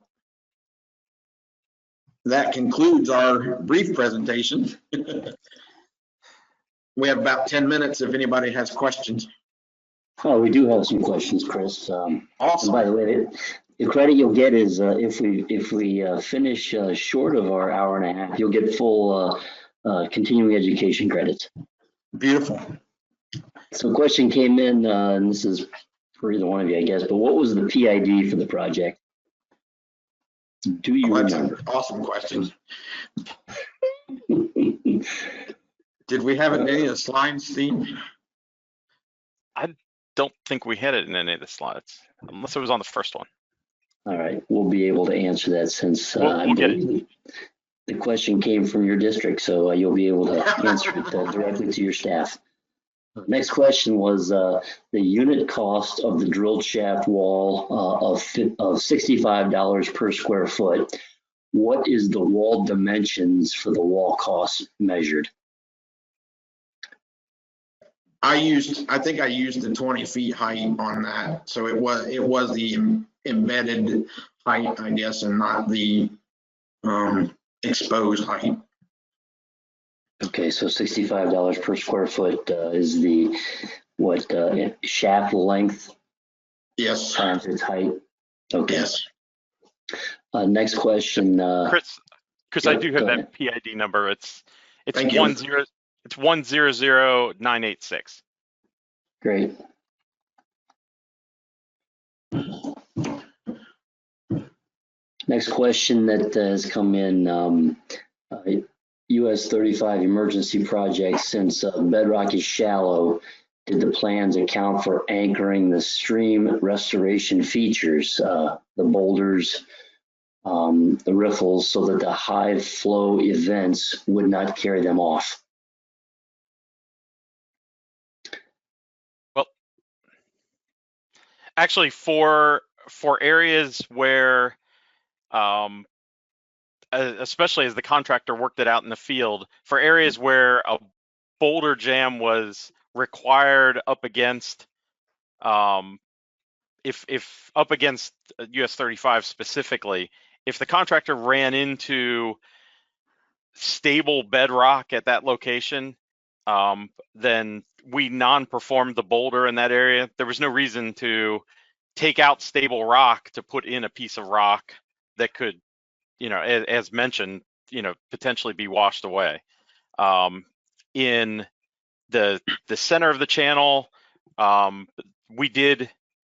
That concludes our brief presentation. We have about 10 minutes if anybody has questions. Oh, we do have some questions, Chris. Awesome. And by the way, the credit you'll get is if we finish short of our hour and a half, you'll get full continuing education credits. Beautiful. So a question came in, and this is for either one of you, I guess, but what was the PID for the project? Do you remember? That's an awesome question. Did we have it in any of the slides, Steve? I don't think we had it in any of the slides, unless it was on the first one. All right, we'll be able to answer that since We'll get it. The question came from your district, so you'll be able to answer it directly to your staff. Next question was the unit cost of the drilled shaft wall of $65 per square foot. What is the wall dimensions for the wall cost measured? I think I used the 20 feet height on that. So it was the embedded height, I guess, and not the exposed height. Okay, so $65 per square foot is the shaft length Yes. times its height. Okay. Yes. Next question. Chris, yeah, I do have go that ahead. PID number. It's Thank you. 100986. Great. Next question that has come in, US 35 emergency projects. Since bedrock is shallow, did the plans account for anchoring the stream restoration features, the boulders, the riffles, so that the high flow events would not carry them off? Well, actually, for areas where, especially as the contractor worked it out in the field, for areas where a boulder jam was required up against, if up against US 35 specifically, if the contractor ran into stable bedrock at that location, then we non-performed the boulder in that area. There was no reason to take out stable rock to put in a piece of rock that could, as mentioned, potentially be washed away. In the center of the channel, we did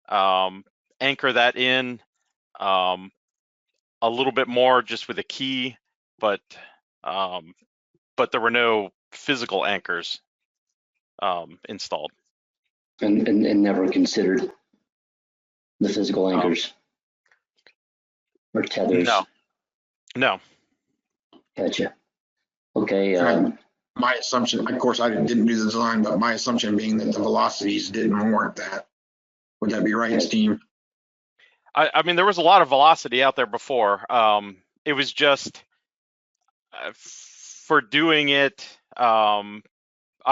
anchor that in a little bit more just with a key, but there were no physical anchors installed. And never considered the physical anchors or tethers? No. Gotcha. Okay. My assumption, of course, I didn't do the design, but my assumption being that the velocities didn't warrant that. Would that be right, Steve? I mean, there was a lot of velocity out there before. It was just for doing it. I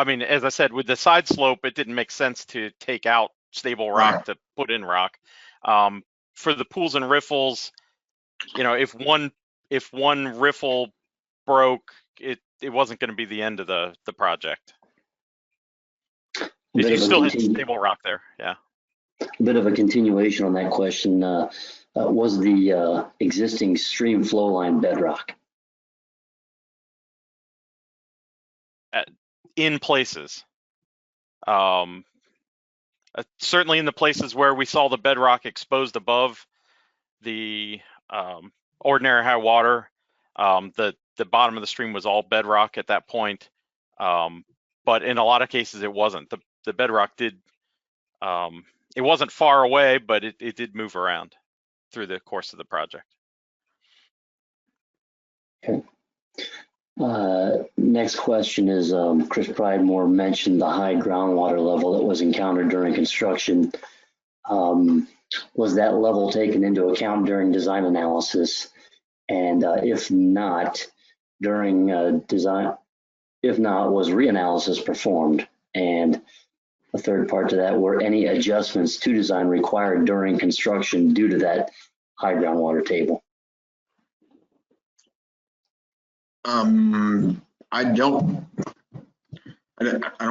mean, as I said, with the side slope, it didn't make sense to take out stable rock to put in rock. For the pools and riffles, if one riffle broke, it wasn't going to be the end of the project. If you still had stable rock there, yeah. A bit of a continuation on that question. Was the existing stream flow line bedrock? In places. Certainly in the places where we saw the bedrock exposed above the ordinary high water, the bottom of the stream was all bedrock at that point. But in a lot of cases, it wasn't. The bedrock did, it wasn't far away, but it did move around through the course of the project. Okay. Next question is, Chris Pridemore mentioned the high groundwater level that was encountered during construction. Was that level taken into account during design analysis? And if not, during design, if not, was reanalysis performed? And a third part to that, were any adjustments to design required during construction due to that high groundwater table? I don't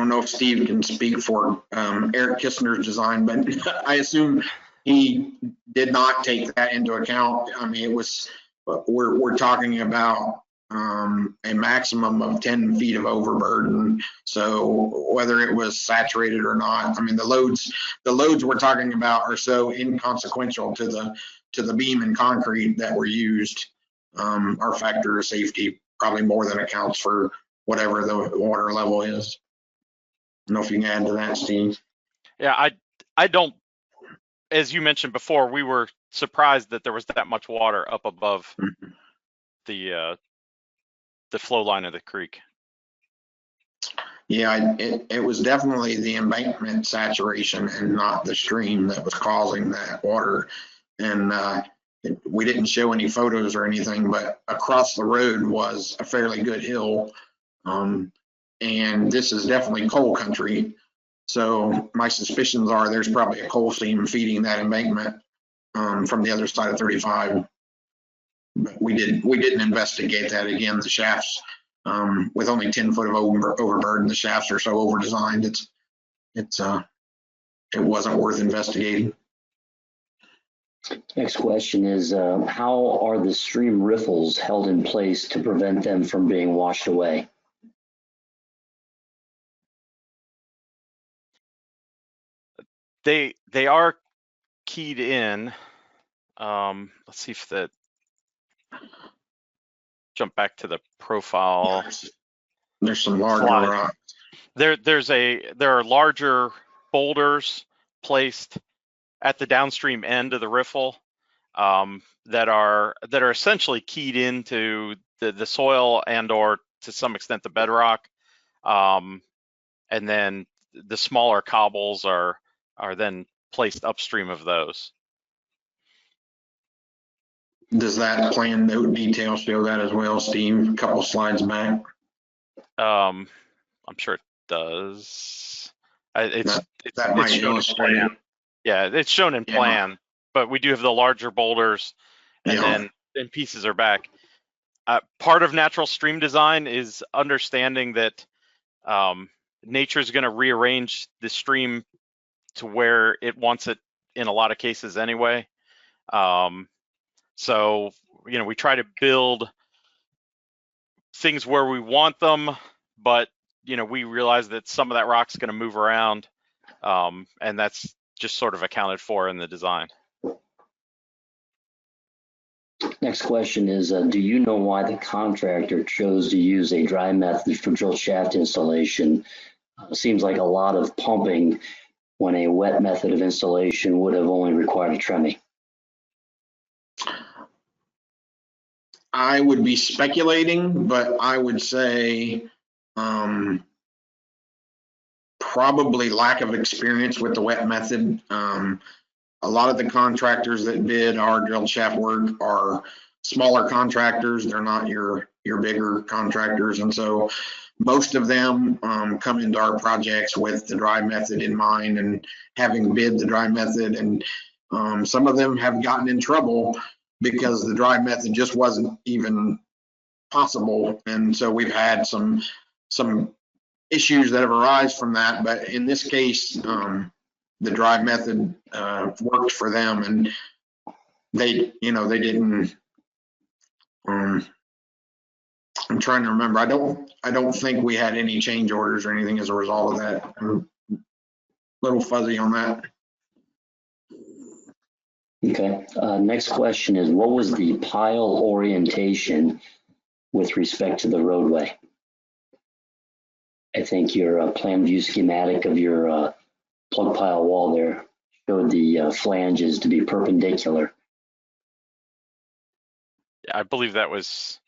know if Steve can speak for Eric Kissner's design, but I assume he did not take that into account. I mean, it was, we're talking about a maximum of 10 feet of overburden. So whether it was saturated or not, I mean, the loads we're talking about are so inconsequential to the beam and concrete that were used. Our factor of safety probably more than accounts for whatever the water level is. I don't know if you can add to that, Steve. Yeah, I don't, as you mentioned before, we were surprised that there was that much water up above the flow line of the creek. Yeah, it was definitely the embankment saturation and not the stream that was causing that water. And we didn't show any photos or anything, but across the road was a fairly good hill. And this is definitely coal country. So my suspicions are there's probably a coal seam feeding that embankment from the other side of 35. But we didn't investigate that. Again, the shafts, with only 10 foot of overburden, the shafts are so over designed. It wasn't worth investigating. Next question is, how are the stream riffles held in place to prevent them from being washed away? They are keyed in. Let's see if that, jump back to the profile. There's some larger rocks. There are larger boulders placed at the downstream end of the riffle that are essentially keyed into the soil and or to some extent the bedrock, and then the smaller cobbles are then placed upstream of those. Does that plan note detail show that as well, Steve? A couple slides back. I'm sure it does. It's might shown in plan. Yeah, it's shown in plan, but we do have the larger boulders, and then pieces are back. Part of natural stream design is understanding that nature is going to rearrange the stream to where it wants it in a lot of cases anyway. So, we try to build things where we want them, but, we realize that some of that rock's going to move around, and that's just sort of accounted for in the design. Next question is, do you know why the contractor chose to use a dry method for drill shaft installation? Seems like a lot of pumping when a wet method of installation would have only required a trimming. I would be speculating, but I would say probably lack of experience with the wet method. A lot of the contractors that bid our drill shaft work are smaller contractors. They're not your bigger contractors. And so most of them come into our projects with the dry method in mind and having bid the dry method. And some of them have gotten in trouble because the dry method just wasn't even possible. And so we've had some issues that have arisen from that. But in this case, the dry method worked for them, and they didn't. I'm trying to remember. I don't think we had any change orders or anything as a result of that. I'm a little fuzzy on that. Okay. Next question is, what was the pile orientation with respect to the roadway? I think your plan view schematic of your plug pile wall there showed the flanges to be perpendicular. I believe that was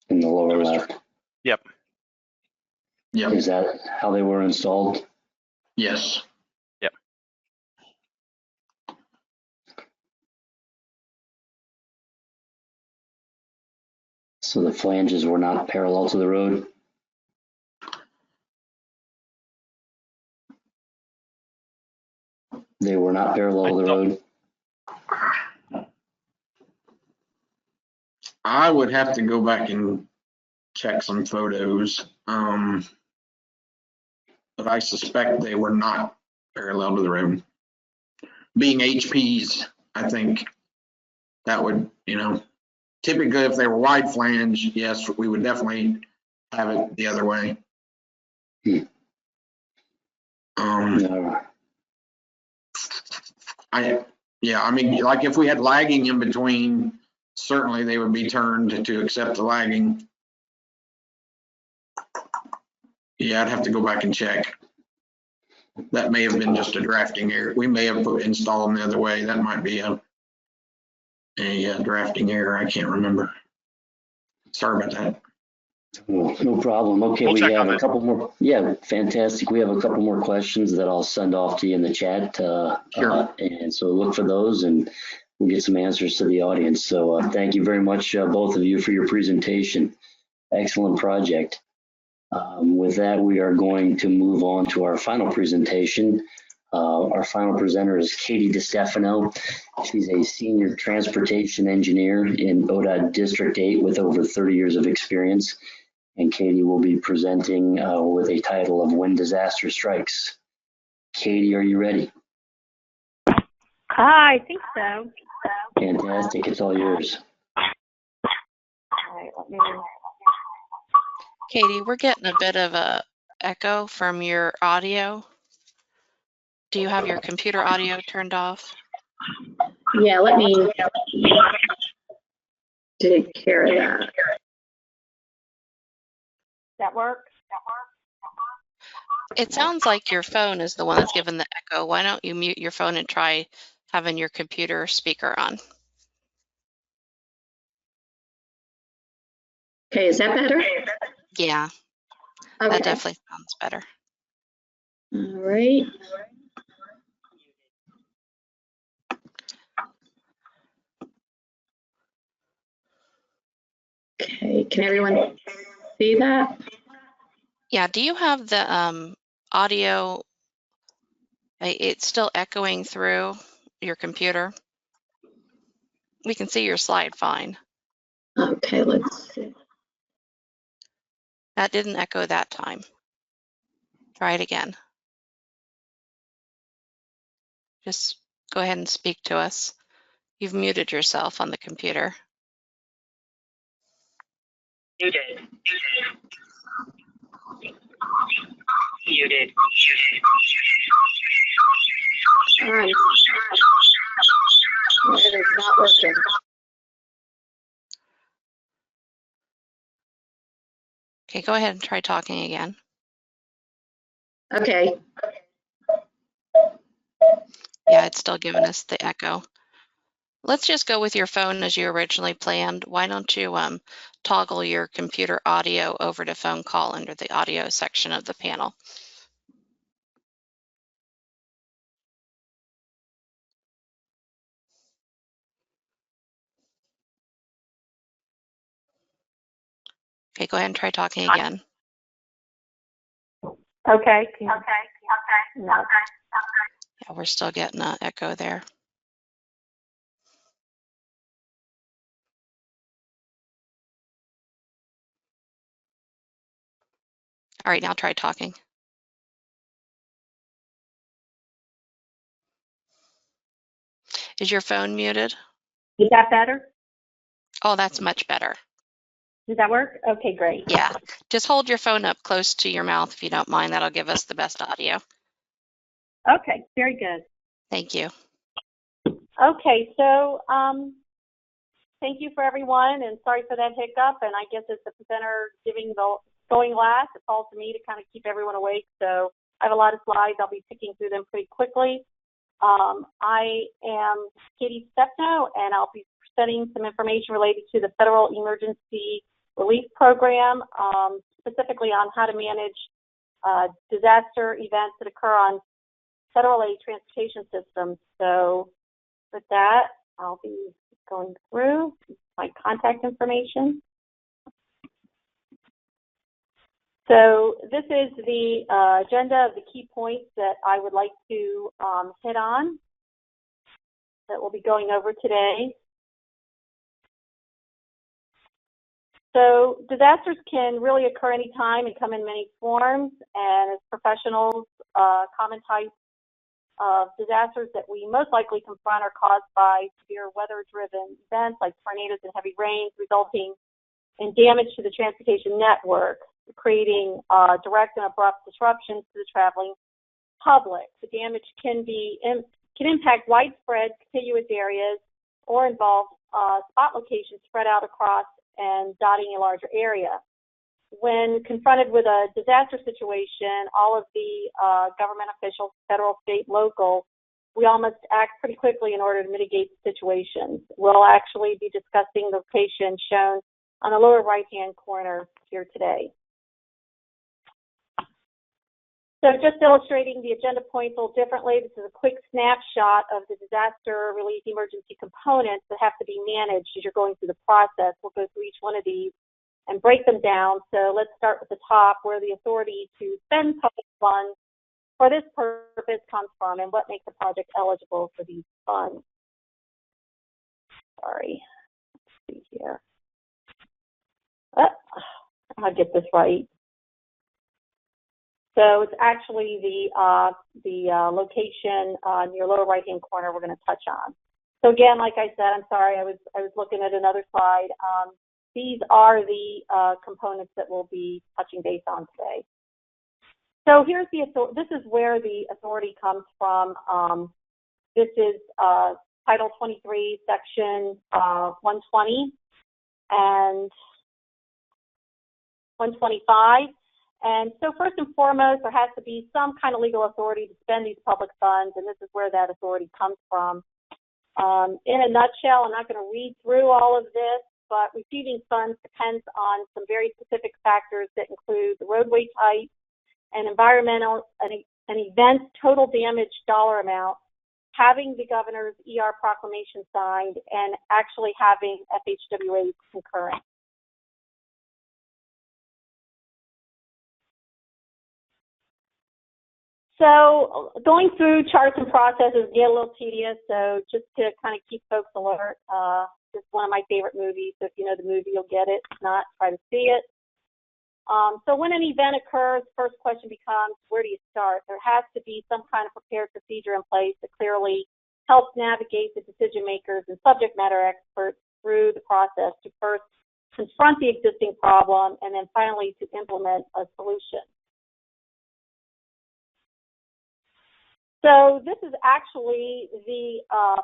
in the lower left. Yep. Is that how they were installed? Yes. Yep. So the flanges were not parallel to the road? They were not parallel to the road? I would have to go back and check some photos. But I suspect they were not parallel to the road. Being HPs, I think that would, typically if they were wide flange, yes, we would definitely have it the other way. No. I mean, like if we had lagging in between, certainly they would be turned to accept the lagging. Yeah, I'd have to go back and check. That may have been just a drafting error. We may have installed them the other way. That might be a drafting error. I can't remember. Sorry about that. No problem. Okay, We'll we check have on a that. couple more. Yeah, fantastic. We have a couple more questions that I'll send off to you in the chat. Sure. And so look for those and we'll get some answers to the audience. So thank you very much, both of you, for your presentation. Excellent project. With that, we are going to move on to our final presentation. Our final presenter is Katie DeStefano. She's a senior transportation engineer in ODOT District 8 with over 30 years of experience. And Katie will be presenting with a title of When Disaster Strikes. Katie, are you ready? I think so. Fantastic, it's all yours. All right, let me. Katie, we're getting a bit of a echo from your audio. Do you have your computer audio turned off? Yeah, let me take care of that. That work? It sounds like your phone is the one that's giving the echo. Why don't you mute your phone and try having your computer speaker on? Okay, is that better? Yeah, Okay. that definitely sounds better. All right. Okay, can everyone see that? Yeah, do you have the audio? It's still echoing through your computer. We can see your slide fine. Okay, let's see. That didn't echo that time. Try it again. Just go ahead and speak to us. You've muted yourself on the computer. Muted. All right. It is not working. Okay, go ahead and try talking again. Okay. Yeah, it's still giving us the echo. Let's just go with your phone as you originally planned. Why don't you toggle your computer audio over to phone call under the audio section of the panel. Okay, go ahead and try talking again. Okay. No. Yeah, we're still getting an echo there. All right, now try talking. Is your phone muted? Is that better? Oh, that's much better. Does that work? Okay, great. Yeah, just hold your phone up close to your mouth if you don't mind. That'll give us the best audio. Okay, very good. Thank you. Okay, so thank you for everyone, and sorry for that hiccup. And I guess as the presenter going last, it falls to me to kind of keep everyone awake. So I have a lot of slides. I'll be picking through them pretty quickly. I am Katie DeStefano, and I'll be presenting some information related to the Federal Emergency Relief Program, specifically on how to manage disaster events that occur on federal aid transportation systems. So with that, I'll be going through my contact information. So this is the agenda of the key points that I would like to hit on that we'll be going over today. So disasters can really occur anytime and come in many forms, and as professionals, common types of disasters that we most likely confront are caused by severe weather-driven events like tornadoes and heavy rains, resulting in damage to the transportation network, creating direct and abrupt disruptions to the traveling public. The damage can impact widespread contiguous areas or involve spot locations spread out across and dotting a larger area. When confronted with a disaster situation, all of the government officials, federal, state, local, we all must act pretty quickly in order to mitigate situations. We'll actually be discussing the location shown on the lower right-hand corner here today. So just illustrating the agenda points a little differently, this is a quick snapshot of the disaster relief emergency components that have to be managed as you're going through the process. We'll go through each one of these and break them down. So let's start with the top, where the authority to spend public funds for this purpose comes from and what makes a project eligible for these funds. Sorry, let's see here. I'll get this right. So it's actually the location on your lower right-hand corner we're going to touch on. So again, like I said, I'm sorry, I was looking at another slide. These are the components that we'll be touching base on today. So here's this is where the authority comes from. This is Title 23, Section 120 and 125. And so first and foremost, there has to be some kind of legal authority to spend these public funds, and this is where that authority comes from. In a nutshell, I'm not going to read through all of this, but receiving funds depends on some very specific factors that include the roadway type, an environmental, an event total damage dollar amount, having the governor's ER proclamation signed, and actually having FHWA's concurrence. So going through charts and processes get a little tedious, so just to kind of keep folks alert, this is one of my favorite movies, so if you know the movie, you'll get it. If not, try to see it. So when an event occurs, first question becomes, where do you start? There has to be some kind of prepared procedure in place that clearly helps navigate the decision makers and subject matter experts through the process to first confront the existing problem and then finally to implement a solution. So this is actually the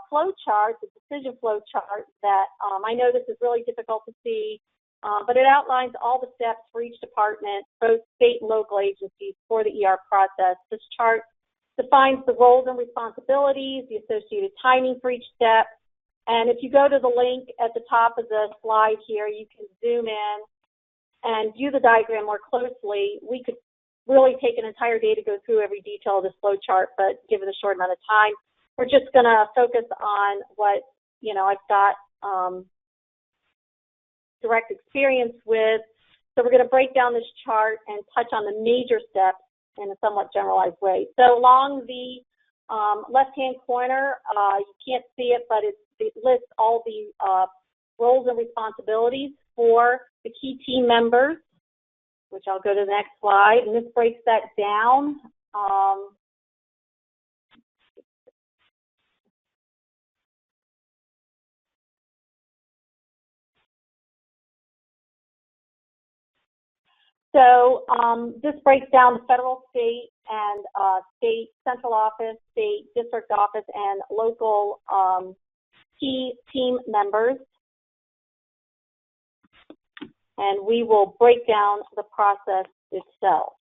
flow chart, the decision flow chart that I know this is really difficult to see, but it outlines all the steps for each department, both state and local agencies, for the ER process. This chart defines the roles and responsibilities, the associated timing for each step, and if you go to the link at the top of the slide here, you can zoom in and view the diagram more closely. We could really take an entire day to go through every detail of this flow chart, but given the short amount of time, we're just going to focus on what, I've got direct experience with. So we're going to break down this chart and touch on the major steps in a somewhat generalized way. So along the left-hand corner, you can't see it, but it lists all the roles and responsibilities for the key team members, which I'll go to the next slide, and this breaks that down. So this breaks down the federal, state, and state central office, state district office, and local key team members. And we will break down the process itself.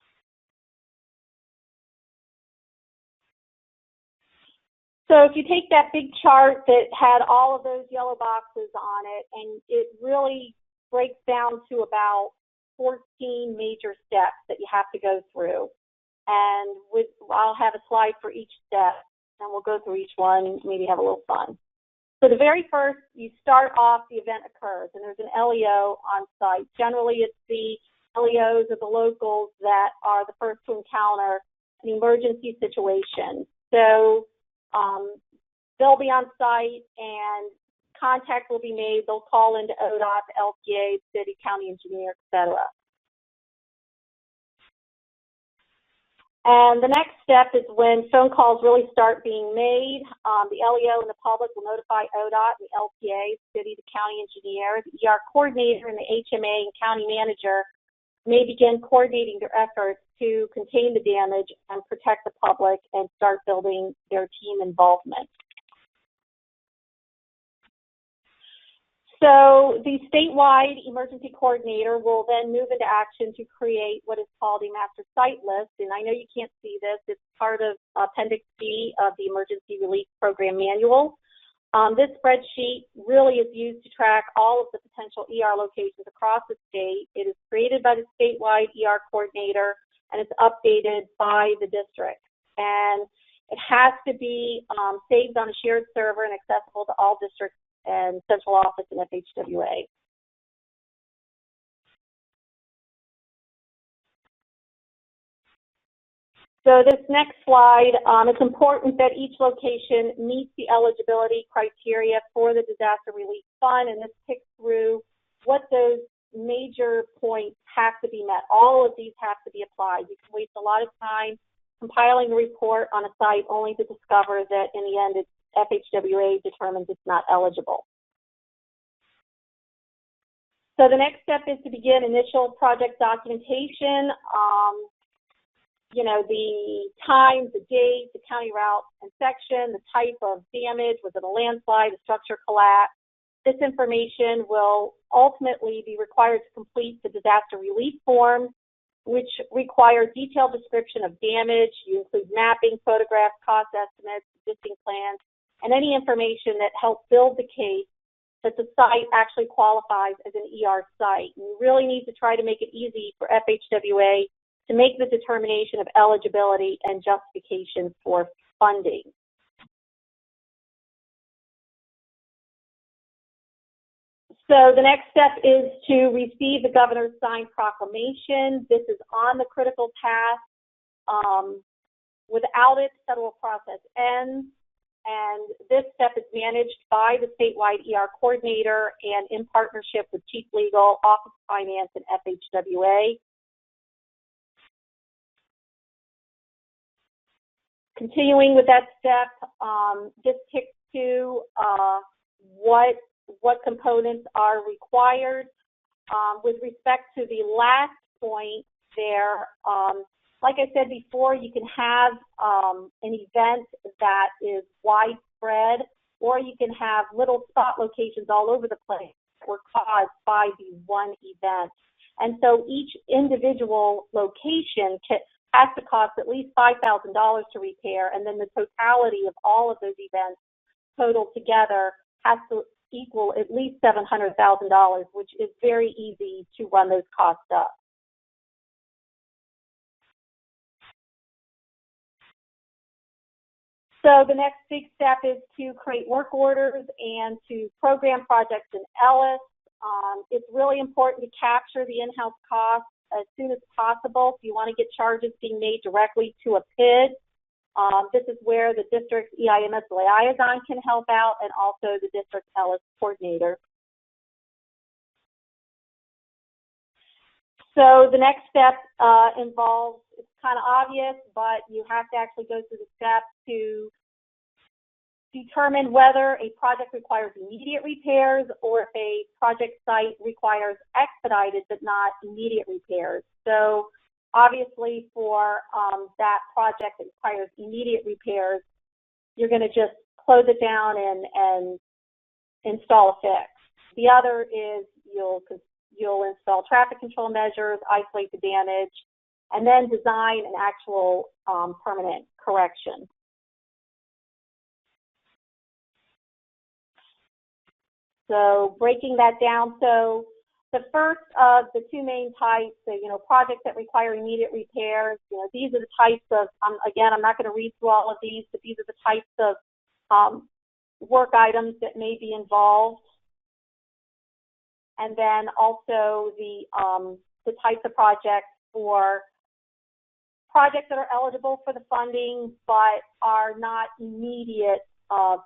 So if you take that big chart that had all of those yellow boxes on it, and it really breaks down to about 14 major steps that you have to go through. And I'll have a slide for each step, and we'll go through each one and maybe have a little fun. So the very first, you start off, the event occurs, and there's an LEO on site. Generally, it's the LEOs or the locals that are the first to encounter an emergency situation. So they'll be on site, and contact will be made. They'll call into ODOT, LTA, city, county engineer, et cetera. And the next step is when phone calls really start being made. The LEO and the public will notify ODOT, the LTA, city, the county engineer. The ER coordinator and the HMA and county manager may begin coordinating their efforts to contain the damage and protect the public and start building their team involvement. So the statewide emergency coordinator will then move into action to create what is called a master site list. And I know you can't see this. It's part of Appendix B of the Emergency Relief Program Manual. This spreadsheet really is used to track all of the potential ER locations across the state. It is created by the statewide ER coordinator, and it's updated by the district. And it has to be saved on a shared server and accessible to all districts and central office and FHWA. So this next slide, it's important that each location meets the eligibility criteria for the Disaster Relief Fund, and this picks through what those major points have to be met. All of these have to be applied. You can waste a lot of time compiling a report on a site only to discover that in the end FHWA determines it's not eligible. So the next step is to begin initial project documentation. You know, the time, the date, the county route and section, the type of damage, was it a landslide, a structure collapse. This information will ultimately be required to complete the disaster relief form, which require detailed description of damage. You include mapping, photographs, cost estimates, existing plans, and any information that helps build the case that the site actually qualifies as an ER site. And you really need to try to make it easy for FHWA to make the determination of eligibility and justification for funding. So the next step is to receive the governor's signed proclamation. This is on the critical path. Without it, federal process ends. And this step is managed by the statewide ER coordinator and in partnership with Chief Legal, Office of Finance, and FHWA. Continuing with that step, this ticks to what components are required. With respect to the last point there, like I said before, you can have an event that is widespread, or you can have little spot locations all over the place that were caused by the one event. And so each individual location has to cost at least $5,000 to repair, and then the totality of all of those events totaled together has to equal at least $700,000, which is very easy to run those costs up. So the next big step is to create work orders and to program projects in Ellis. It's really important to capture the in-house costs as soon as possible. If you want to get charges being made directly to a PID, this is where the district EIMS liaison can help out, and also the district Ellis coordinator. So the next step involves, it's kind of obvious, but you have to actually go through the steps to determine whether a project requires immediate repairs or if a project site requires expedited but not immediate repairs. So obviously for that project that requires immediate repairs, you're going to just close it down and install a fix. The other is you'll install traffic control measures, isolate the damage, and then design an actual permanent correction. So breaking that down, so the first of the two main types, so, projects that require immediate repairs, these are the types of, again, I'm not going to read through all of these, but these are the types of work items that may be involved. And then also the types of projects that are eligible for the funding but are not immediate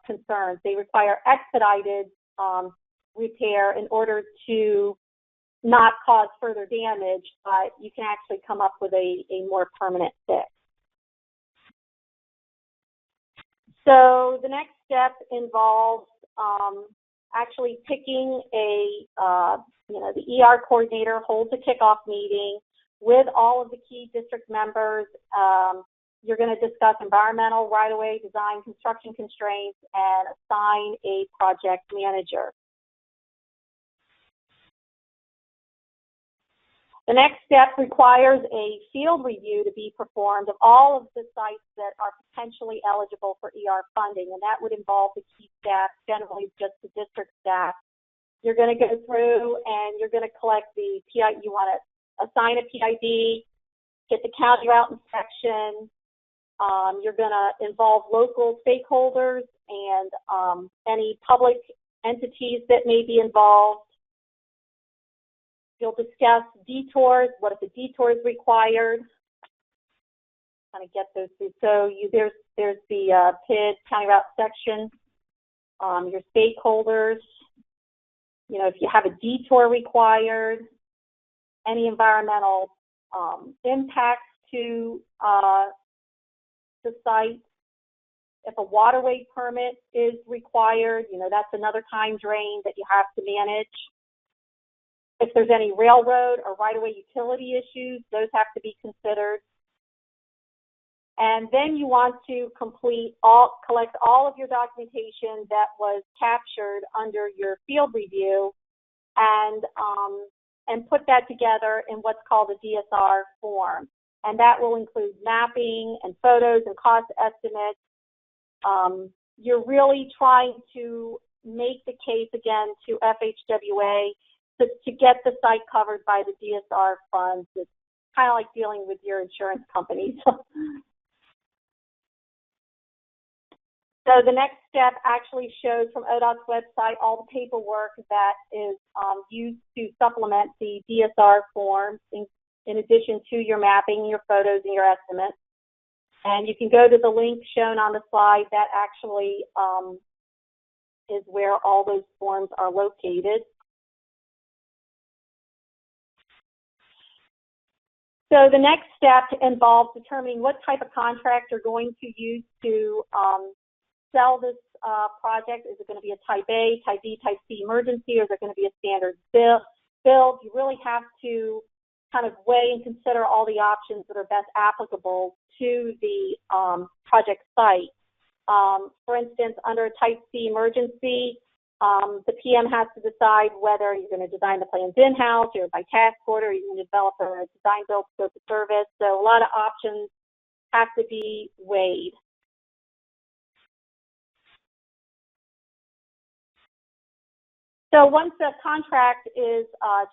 concerns. They require expedited repair in order to not cause further damage, but you can actually come up with a more permanent fix. So the next step involves actually picking the ER coordinator holds a kickoff meeting with all of the key district members. You're going to discuss environmental, right-of-way, design, construction constraints, and assign a project manager. The next step requires a field review to be performed of all of the sites that are potentially eligible for ER funding, and that would involve the key staff, generally just the district staff. You're going to go through and you're going to collect the PID. You want to assign a PID, get the county route inspection. You're going to involve local stakeholders and any public entities that may be involved. You'll discuss detours. What if the detour is required? Kind of get those through. So there's the PID county route section. Your stakeholders. You know, if you have a detour required, any environmental impacts to the site. If a waterway permit is required, you know, that's another time drain that you have to manage. If there's any railroad or right-of-way utility issues, those have to be considered. And then you want to collect all of your documentation that was captured under your field review and put that together in what's called a DSR form. And that will include mapping and photos and cost estimates. You're really trying to make the case again to FHWA to get the site covered by the DSR funds. It's kind of like dealing with your insurance companies. So the next step actually shows from ODOT's website all the paperwork that is used to supplement the DSR forms in addition to your mapping, your photos, and your estimates. And you can go to the link shown on the slide. That actually is where all those forms are located. So the next step involves determining what type of contract you're going to use to sell this project. Is it going to be a Type A, Type B, Type C emergency, or is it going to be a standard build? You really have to kind of weigh and consider all the options that are best applicable to the project site. For instance, under a Type C emergency, the PM has to decide whether you're going to design the plans in-house or by task order, or you're going to develop a design build scope of service. So a lot of options have to be weighed. So once the contract is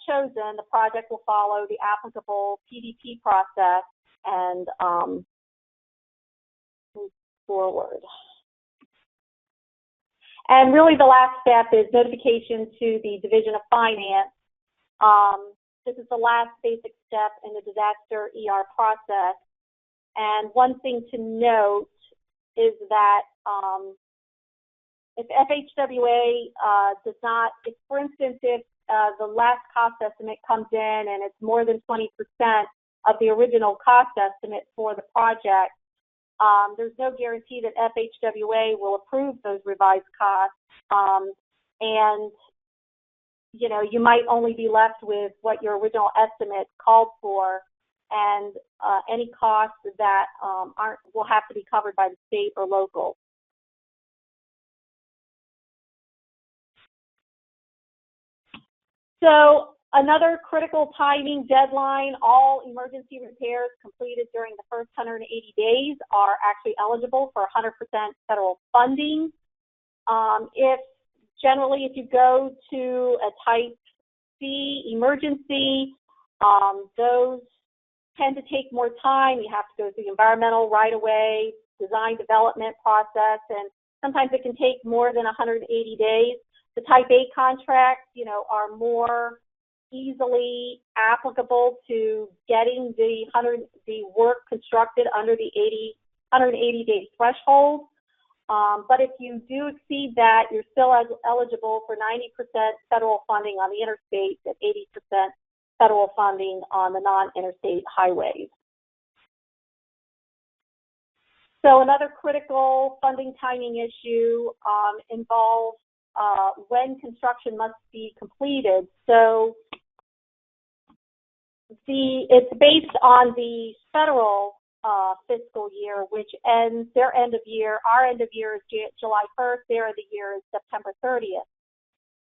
chosen, the project will follow the applicable PDP process and move forward. And really the last step is notification to the Division of Finance. This is the last basic step in the disaster ER process. And one thing to note is that if FHWA does not, if for instance, if the last cost estimate comes in and it's more than 20% of the original cost estimate for the project, there's no guarantee that FHWA will approve those revised costs. And, you know, you might only be left with what your original estimate called for, and any costs that will have to be covered by the state or local. So another critical timing deadline, all emergency repairs completed during the first 180 days are actually eligible for 100% federal funding. If you go to a Type C emergency, those tend to take more time. You have to go through the environmental right-of-way, design development process, and sometimes it can take more than 180 days. The Type A contracts, you know, are more easily applicable to getting the work constructed under the 180-day threshold. But if you do exceed that, you're still eligible for 90% federal funding on the interstate and 80% federal funding on the non-interstate highways. So another critical funding timing issue involves when construction must be completed. So it's based on the federal fiscal year, which ends their end of year. Our end of year is July 1st. Their end of year is September 30th.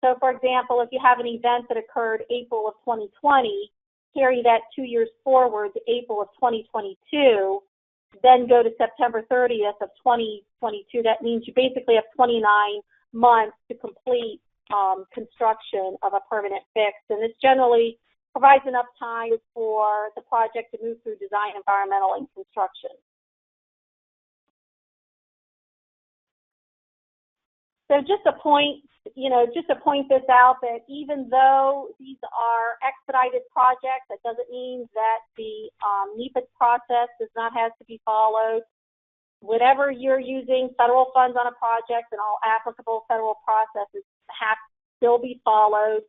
So, for example, if you have an event that occurred April of 2020, carry that 2 years forward to April of 2022, then go to September 30th of 2022. That means you basically have 29 months to complete construction of a permanent fix. And this generally provides enough time for the project to move through design, environmental, and construction. So just to point this out, that even though these are expedited projects, that doesn't mean that the NEPA process does not have to be followed. Whatever you're using federal funds on a project, and all applicable federal processes have to still be followed.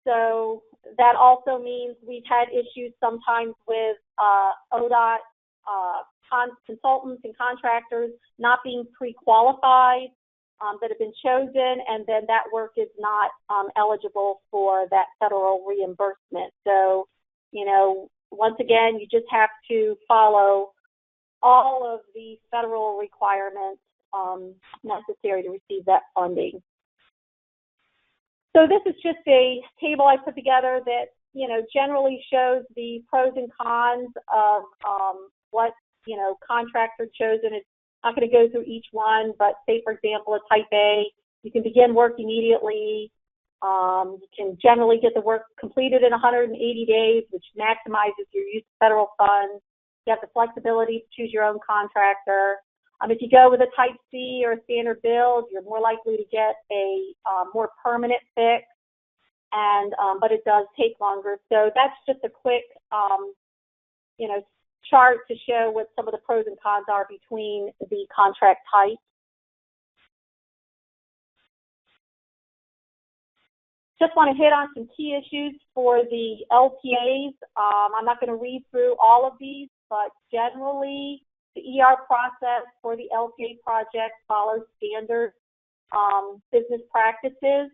So that also means we've had issues sometimes with ODOT consultants and contractors not being pre-qualified that have been chosen, and then that work is not eligible for that federal reimbursement. So, once again, you just have to follow all of the federal requirements necessary to receive that funding. So this is just a table I put together that, generally shows the pros and cons of what, contractor chosen. It's not going to go through each one, but say, for example, a type A, you can begin work immediately. You can generally get the work completed in 180 days, which maximizes your use of federal funds. You have the flexibility to choose your own contractor. If you go with a type C or a standard build, you're more likely to get a more permanent fix, but it does take longer. So that's just a quick, chart to show what some of the pros and cons are between the contract types. Just want to hit on some key issues for the LTAs. I'm not going to read through all of these, but generally the ER process for the LTA project follows standard business practices.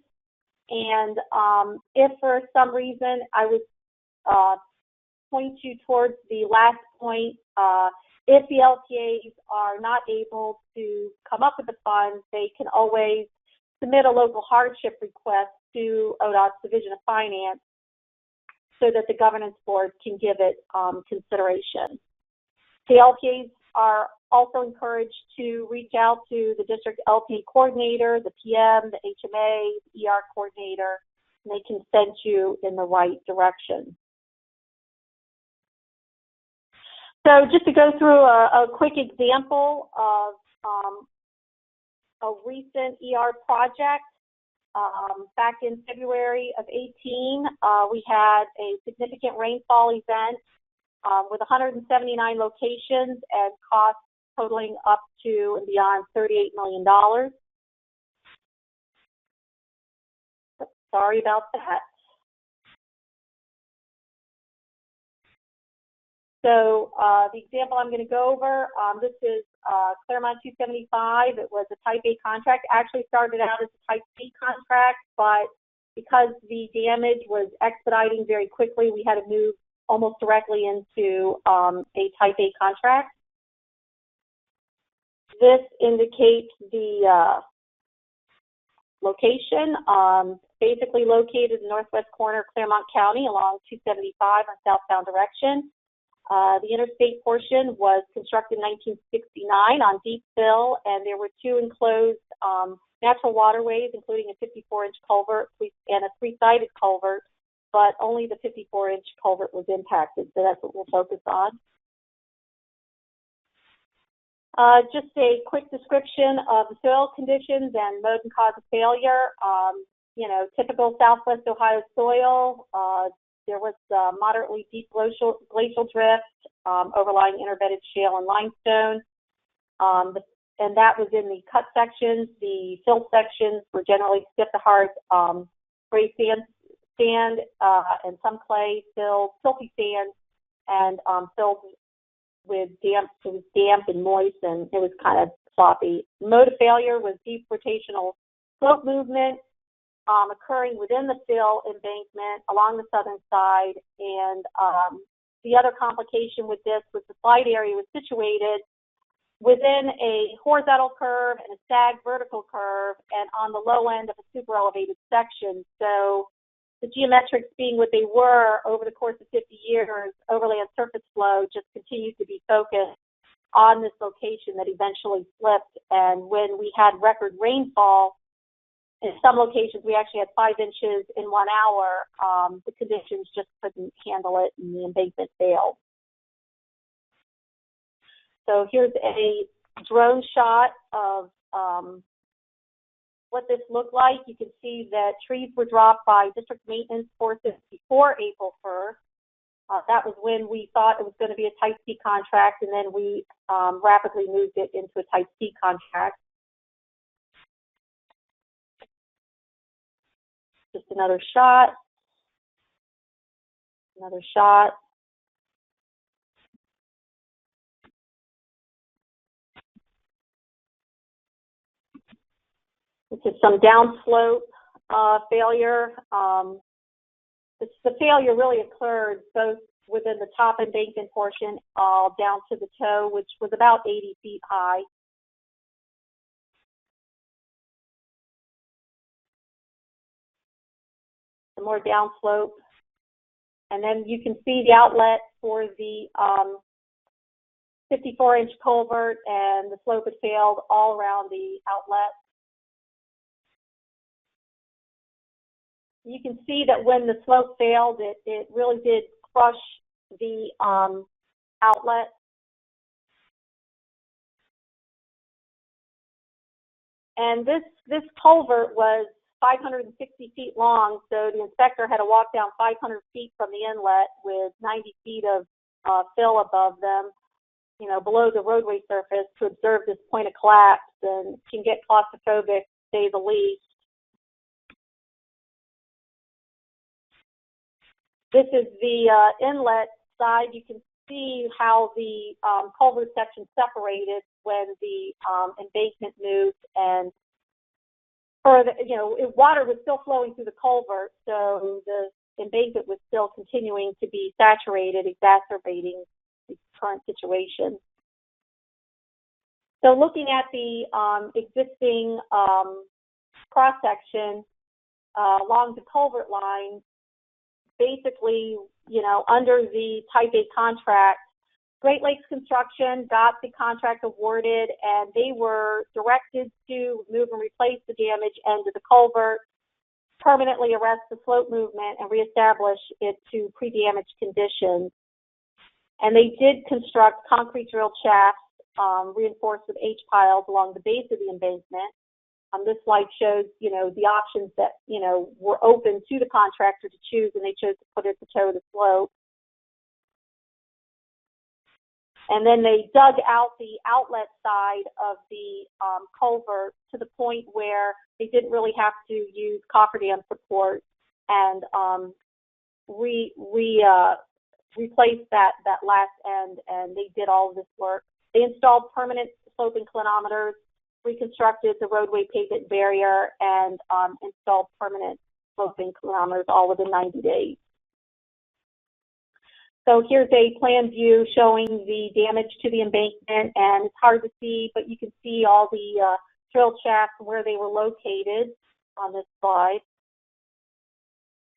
And if for some reason I would point you towards the last point, if the LTAs are not able to come up with the funds, they can always submit a local hardship request to ODOT's Division of Finance so that the governance board can give it consideration. The LTAs are also encouraged to reach out to the district LTA coordinator, the PM, the HMA, the ER coordinator, and they can send you in the right direction. So just to go through a quick example of a recent ER project, back in February of 18, we had a significant rainfall event with 179 locations and costs totaling up to and beyond $38 million. Sorry about that. So the example I'm going to go over, this is Claremont 275. It was a Type A contract. Actually started out as a Type C contract, but because the damage was expediting very quickly, we had to move almost directly into a Type A contract. This indicates the location, basically located in the northwest corner of Claremont County along 275 on southbound direction. The interstate portion was constructed in 1969 on deep fill, and there were two enclosed natural waterways, including a 54-inch culvert and a three-sided culvert, but only the 54-inch culvert was impacted, so that's what we'll focus on. Just a quick description of the soil conditions and mode and cause of failure. Typical Southwest Ohio soil. There was moderately deep glacial drift, overlying interbedded shale and limestone, and that was in the cut sections. The fill sections were generally stiff to hard gray sand, and some clay filled, silty sand, and filled with damp. It was damp and moist, and it was kind of sloppy. Mode of failure was deep rotational slope movement, occurring within the fill embankment along the southern side, and the other complication with this was the slide area was situated within a horizontal curve and a sag vertical curve, and on the low end of a super elevated section. So the geometrics being what they were over the course of 50 years, overland surface flow just continued to be focused on this location that eventually slipped. And when we had record rainfall, in some locations we actually had 5 inches in 1 hour, the conditions just couldn't handle it and the embankment failed. So here's a drone shot of what this looked like. You can see that trees were dropped by district maintenance forces before April 1st. That was when we thought it was going to be a Type C contract, and then we rapidly moved it into a Type C contract. Just another shot. Another shot. This is some downslope failure. The failure really occurred both within the top embankment portion down to the toe, which was about 80 feet high. Some more downslope. And then you can see the outlet for the 54-inch culvert, and the slope had failed all around the outlet. You can see that when the slope failed, it really did crush the outlet. And this culvert was 560 feet long, so the inspector had to walk down 500 feet from the inlet with 90 feet of fill above them, you know, below the roadway surface, to observe this point of collapse, and can get claustrophobic, to say the least. This is the inlet side. You can see how the culvert section separated when the embankment moved, and further, you know, water was still flowing through the culvert, so the embankment was still continuing to be saturated, exacerbating the current situation. So looking at the existing cross section along the culvert line, basically, you know, under the Type A contract, Great Lakes Construction got the contract awarded, and they were directed to remove and replace the damaged end of the culvert, permanently arrest the slope movement, and reestablish it to pre-damaged conditions. And they did construct concrete drilled shafts reinforced with H-piles along the base of the embankment. This slide shows, you know, the options that, you know, were open to the contractor to choose, and they chose to put it at the toe of the slope. And then they dug out the outlet side of the culvert to the point where they didn't really have to use cofferdam support, and replaced that last end, and they did all of this work. They installed permanent slope inclinometers, reconstructed the roadway pavement barrier, and installed permanent slope inclinometers all within 90 days. So here's a plan view showing the damage to the embankment, and it's hard to see, but you can see all the drilled shafts and where they were located on this slide.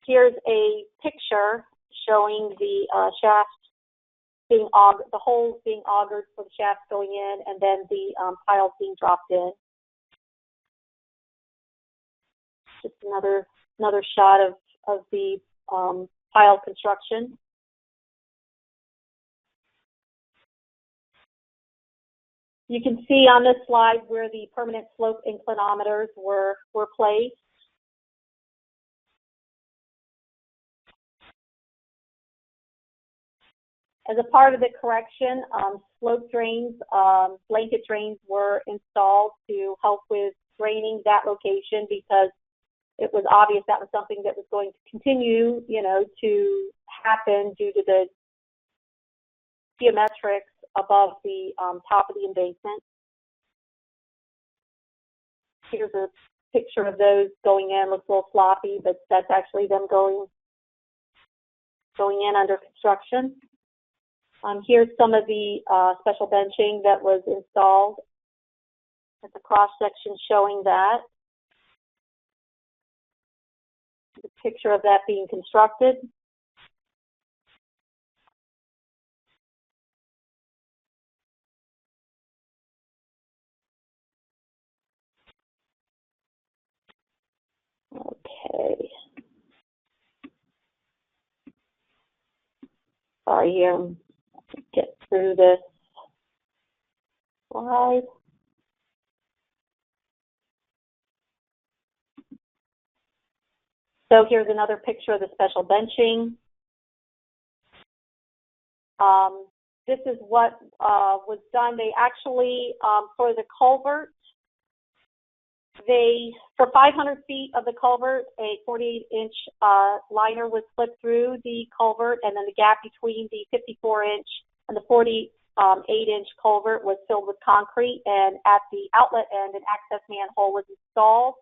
Here's a picture showing the shaft being augured, the holes being augured for the shaft going in, and then the piles being dropped in. Just another shot of the pile construction. You can see on this slide where the permanent slope inclinometers were placed. As a part of the correction, slope drains, blanket drains were installed to help with draining that location, because it was obvious that was something that was going to continue, you know, to happen due to the geometrics above the top of the embankment. Here's a picture of those going in. Looks a little sloppy, but that's actually them going in under construction. Here's some of the special benching that was installed at the cross section showing that. a picture of that being constructed. Okay. Sorry, here, get through this slide. So here's another picture of the special benching. This is what was done. They actually, for the culvert, for 500 feet of the culvert, a 48-inch liner was slipped through the culvert, and then the gap between the 54-inch and the 48-inch culvert was filled with concrete, and at the outlet end, an access manhole was installed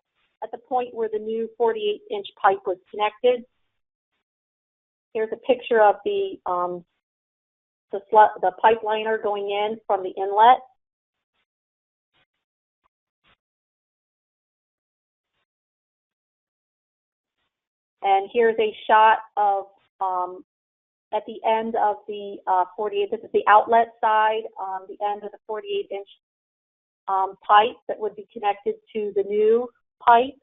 at the point where the new 48-inch pipe was connected. Here's a picture of the pipe liner going in from the inlet. And here's a shot of at the end of the 48. This is the outlet side, the end of the 48-inch pipe that would be connected to the new pipe.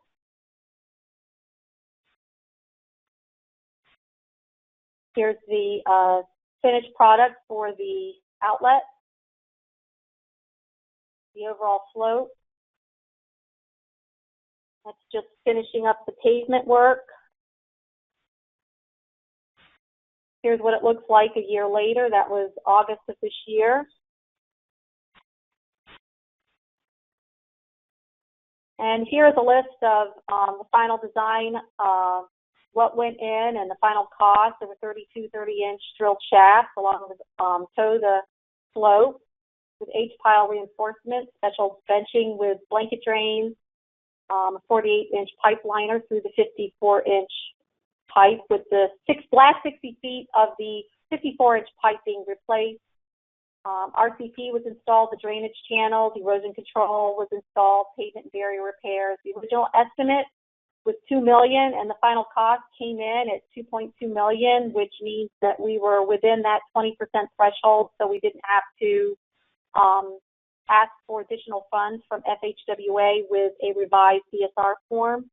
Here's the finished product for the outlet, the overall slope. That's just finishing up the pavement work. Here's what it looks like a year later. That was August of this year. And here's a list of the final design, what went in, and the final cost. There were 32 30-inch drilled shafts along with toe the slope with H-pile reinforcement, special benching with blanket drains, a 48-inch pipe liner through the 54-inch pipe with the last 60 feet of the 54-inch pipe being replaced. RCP was installed, the drainage channels, erosion control was installed, pavement and barrier repairs. The original estimate was $2 million, and the final cost came in at $2.2 million, which means that we were within that 20% threshold, so we didn't have to ask for additional funds from FHWA with a revised CSR form.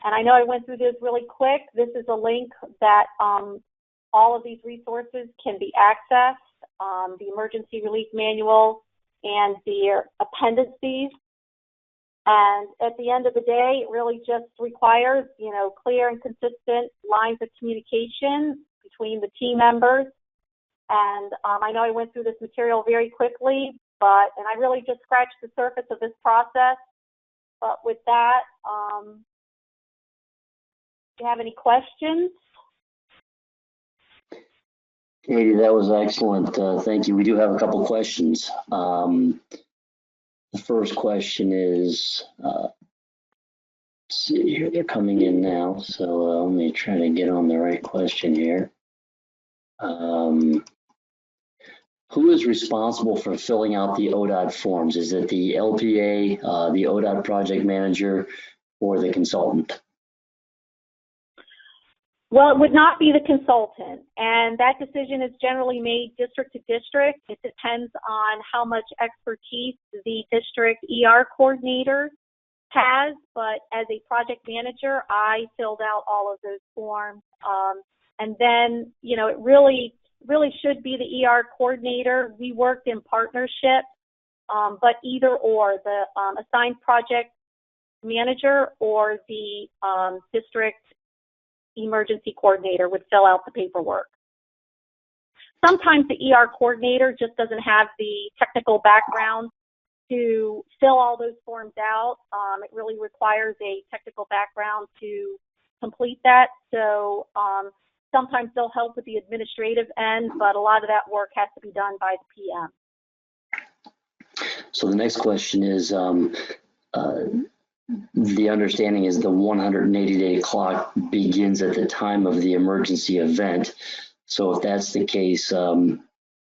And I know I went through this really quick. This is a link that all of these resources can be accessed, the emergency relief manual and the appendices. And at the end of the day, it really just requires, clear and consistent lines of communication between the team members. And I know I went through this material very quickly, and I really just scratched the surface of this process. But with that, do you have any questions? Katie, that was excellent. Thank you. We do have a couple questions. The first question is, let's see here, they're coming in now. So let me try to get on the right question here. Who is responsible for filling out the ODOT forms? Is it the LPA, the ODOT project manager, or the consultant? Well, it would not be the consultant, and that decision is generally made district to district. It depends on how much expertise the district ER coordinator has, but as a project manager, I filled out all of those forms. And then, it really should be the ER coordinator. We worked in partnership, but either or, the assigned project manager or the district emergency coordinator would fill out the paperwork. Sometimes the ER coordinator just doesn't have the technical background to fill all those forms out. It really requires a technical background to complete that. So sometimes they'll help with the administrative end, but a lot of that work has to be done by the PM. So the next question is, the understanding is the 180-day clock begins at the time of the emergency event. So if that's the case,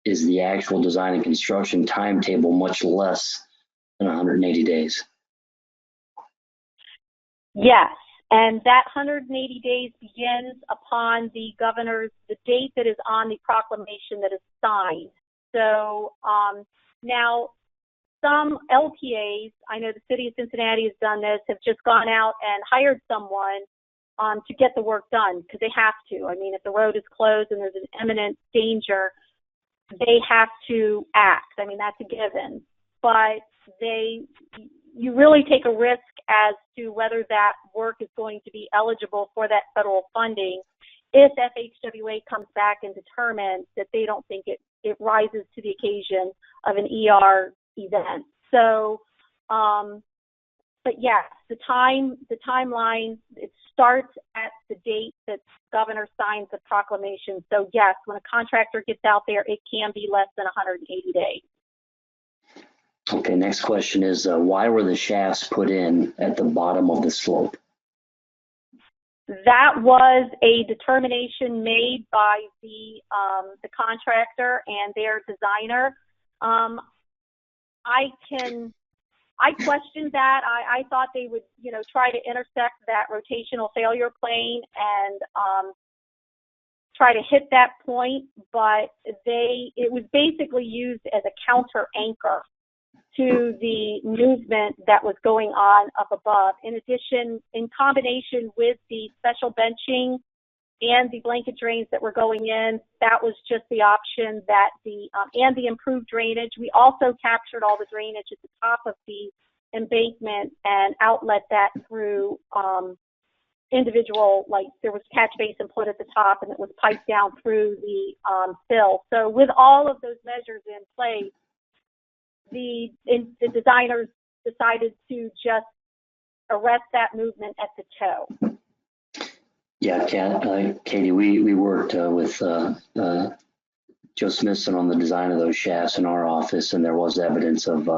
is the actual design and construction timetable much less than 180 days? Yes, and that 180 days begins upon the date that is on the proclamation that is signed. So now some LTAs, I know the city of Cincinnati has done this, have just gone out and hired someone to get the work done because they have to. I mean, if the road is closed and there's an imminent danger, they have to act. I mean, that's a given. But you really take a risk as to whether that work is going to be eligible for that federal funding if FHWA comes back and determines that they don't think it rises to the occasion of an ER event. So, but yes, the timeline, it starts at the date that the governor signs the proclamation. So yes, when a contractor gets out there, it can be less than 180 days. Okay, next question is why were the shafts put in at the bottom of the slope? That was a determination made by the contractor and their designer. I questioned that. I thought they would, try to intersect that rotational failure plane and try to hit that point, but it was basically used as a counter anchor to the movement that was going on up above. In addition, in combination with the special benching and the blanket drains that were going in, that was just the option that and the improved drainage. We also captured all the drainage at the top of the embankment and outlet that through individual, like there was catch basin put at the top and it was piped down through the fill. So with all of those measures in place, the designers decided to just arrest that movement at the toe. Yeah, Katie, we worked with Joe Smithson on the design of those shafts in our office, and there was evidence of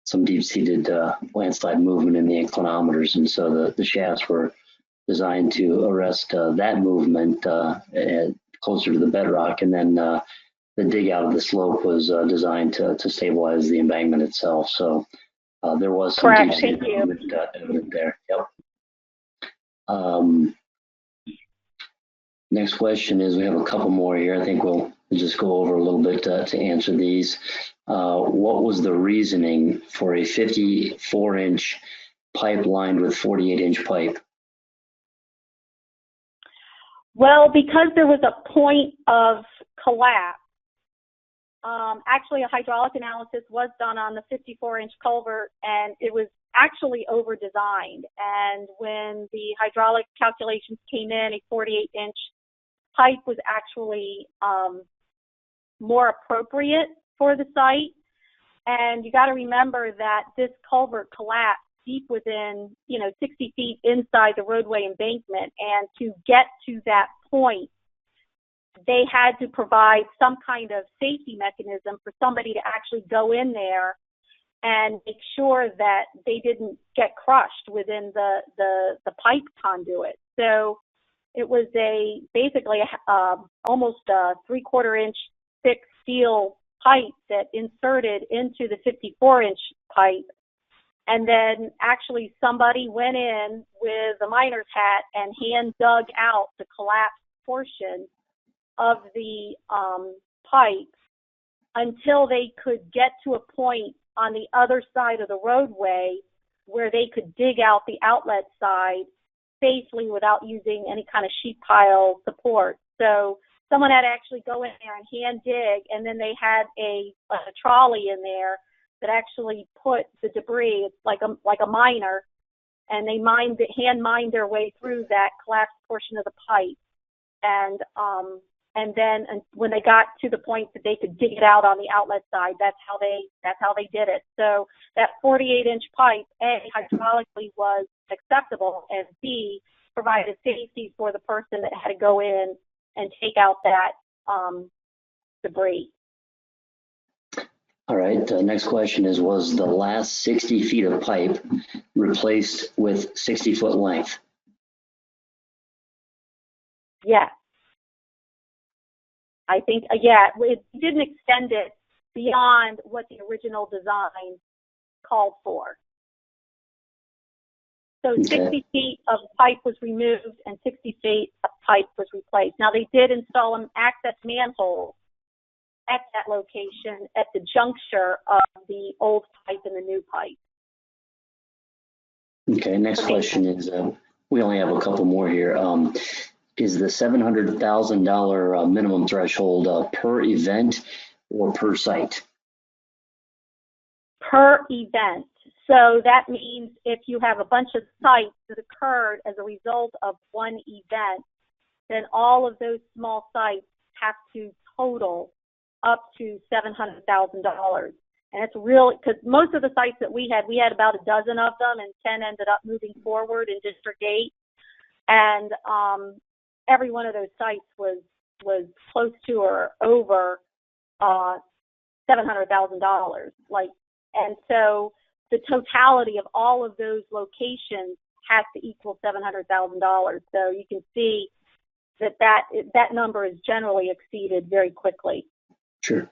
some deep-seated landslide movement in the inclinometers, and so the shafts were designed to arrest that movement closer to the bedrock, and then the dig out of the slope was designed to stabilize the embankment itself. So there was some deep-seated movement evident there. Yep. Next question is, we have a couple more here. I think we'll just go over a little bit to answer these. What was the reasoning for a 54-inch pipe lined with 48-inch pipe? Well, because there was a point of collapse, actually a hydraulic analysis was done on the 54-inch culvert, and it was actually over-designed. And when the hydraulic calculations came in, a 48-inch pipe was actually more appropriate for the site. And you got to remember that this culvert collapsed deep within, 60 feet inside the roadway embankment. And to get to that point, they had to provide some kind of safety mechanism for somebody to actually go in there and make sure that they didn't get crushed within the pipe conduit. So it was basically almost a 3/4-inch thick steel pipe that inserted into the 54-inch pipe. And then actually somebody went in with a miner's hat and hand dug out the collapsed portion of the pipe until they could get to a point on the other side of the roadway where they could dig out the outlet side safely without using any kind of sheet pile support. So someone had to actually go in there and hand dig, and then they had a trolley in there that actually put the debris, it's like a miner, and they hand mined their way through that collapsed portion of the pipe. And then when they got to the point that they could dig it out on the outlet side, that's how they did it. So that 48-inch pipe, A, hydraulically was acceptable, and B, provided safety for the person that had to go in and take out that debris. All right, next question is, was the last 60 feet of pipe replaced with 60-foot length? Yes. I think, it didn't extend it beyond what the original design called for. So 60 feet of pipe was removed and 60 feet of pipe was replaced. Now they did install an access manhole at that location at the juncture of the old pipe and the new pipe. Okay, next question is, we only have a couple more here. Is the $700,000 minimum threshold per event or per site? Per event. So that means if you have a bunch of sites that occurred as a result of one event, then all of those small sites have to total up to $700,000. And it's really, because most of the sites that we had about a dozen of them, and 10 ended up moving forward in District 8. And every one of those sites was close to or over $700,000. And so the totality of all of those locations has to equal $700,000. So you can see that number is generally exceeded very quickly. Sure.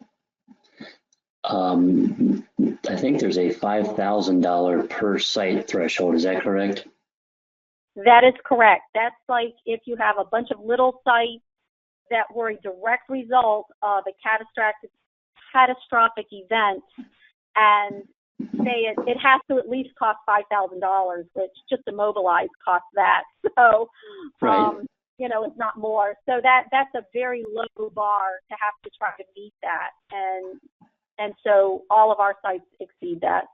I think there's a $5,000 per site threshold. Is that correct? That is correct. That's like if you have a bunch of little sites that were a direct result of a catastrophic event, and say it has to at least cost $5,000, which just to mobilize costs that. So, right. It's not more. So that's a very low bar to have to try to meet that, and so all of our sites exceed that.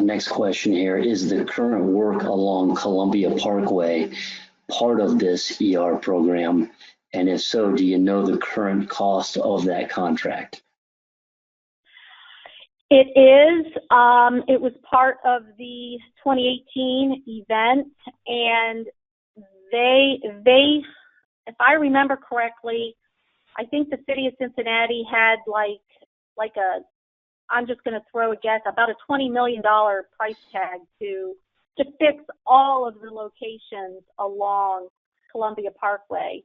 Next question here. Is the current work along Columbia Parkway part of this ER program? And if so, do you know the current cost of that contract? It is. It was part of the 2018 event, and they, if I remember correctly, I think the city of Cincinnati had I'm just going to throw a guess, about a $20 million price tag to fix all of the locations along Columbia Parkway.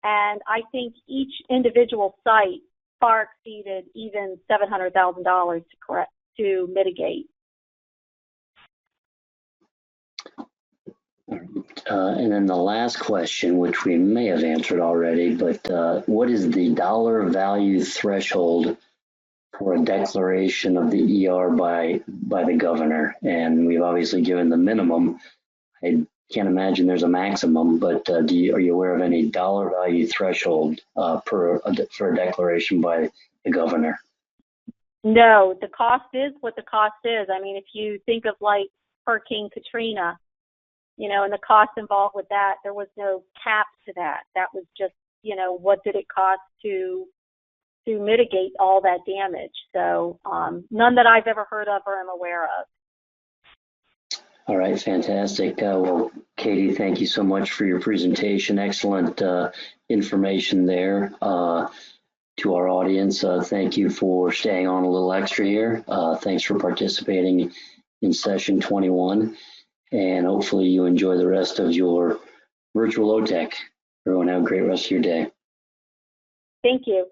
And I think each individual site far exceeded even $700,000 to mitigate. And then the last question, which we may have answered already, but what is the dollar value threshold for a declaration of the ER by the governor? And we've obviously given the minimum. I can't imagine there's a maximum, but are you aware of any dollar value threshold for a declaration by the governor? No, the cost is what the cost is. I mean, if you think of like Hurricane Katrina, and the cost involved with that, there was no cap to that. That was just, what did it cost to mitigate all that damage? So none that I've ever heard of or am aware of. All right, fantastic. Well, Katie, thank you so much for your presentation. Excellent information there. To our audience, thank you for staying on a little extra here. Thanks for participating in session 21. And hopefully you enjoy the rest of your virtual OTEC. Everyone have a great rest of your day. Thank you.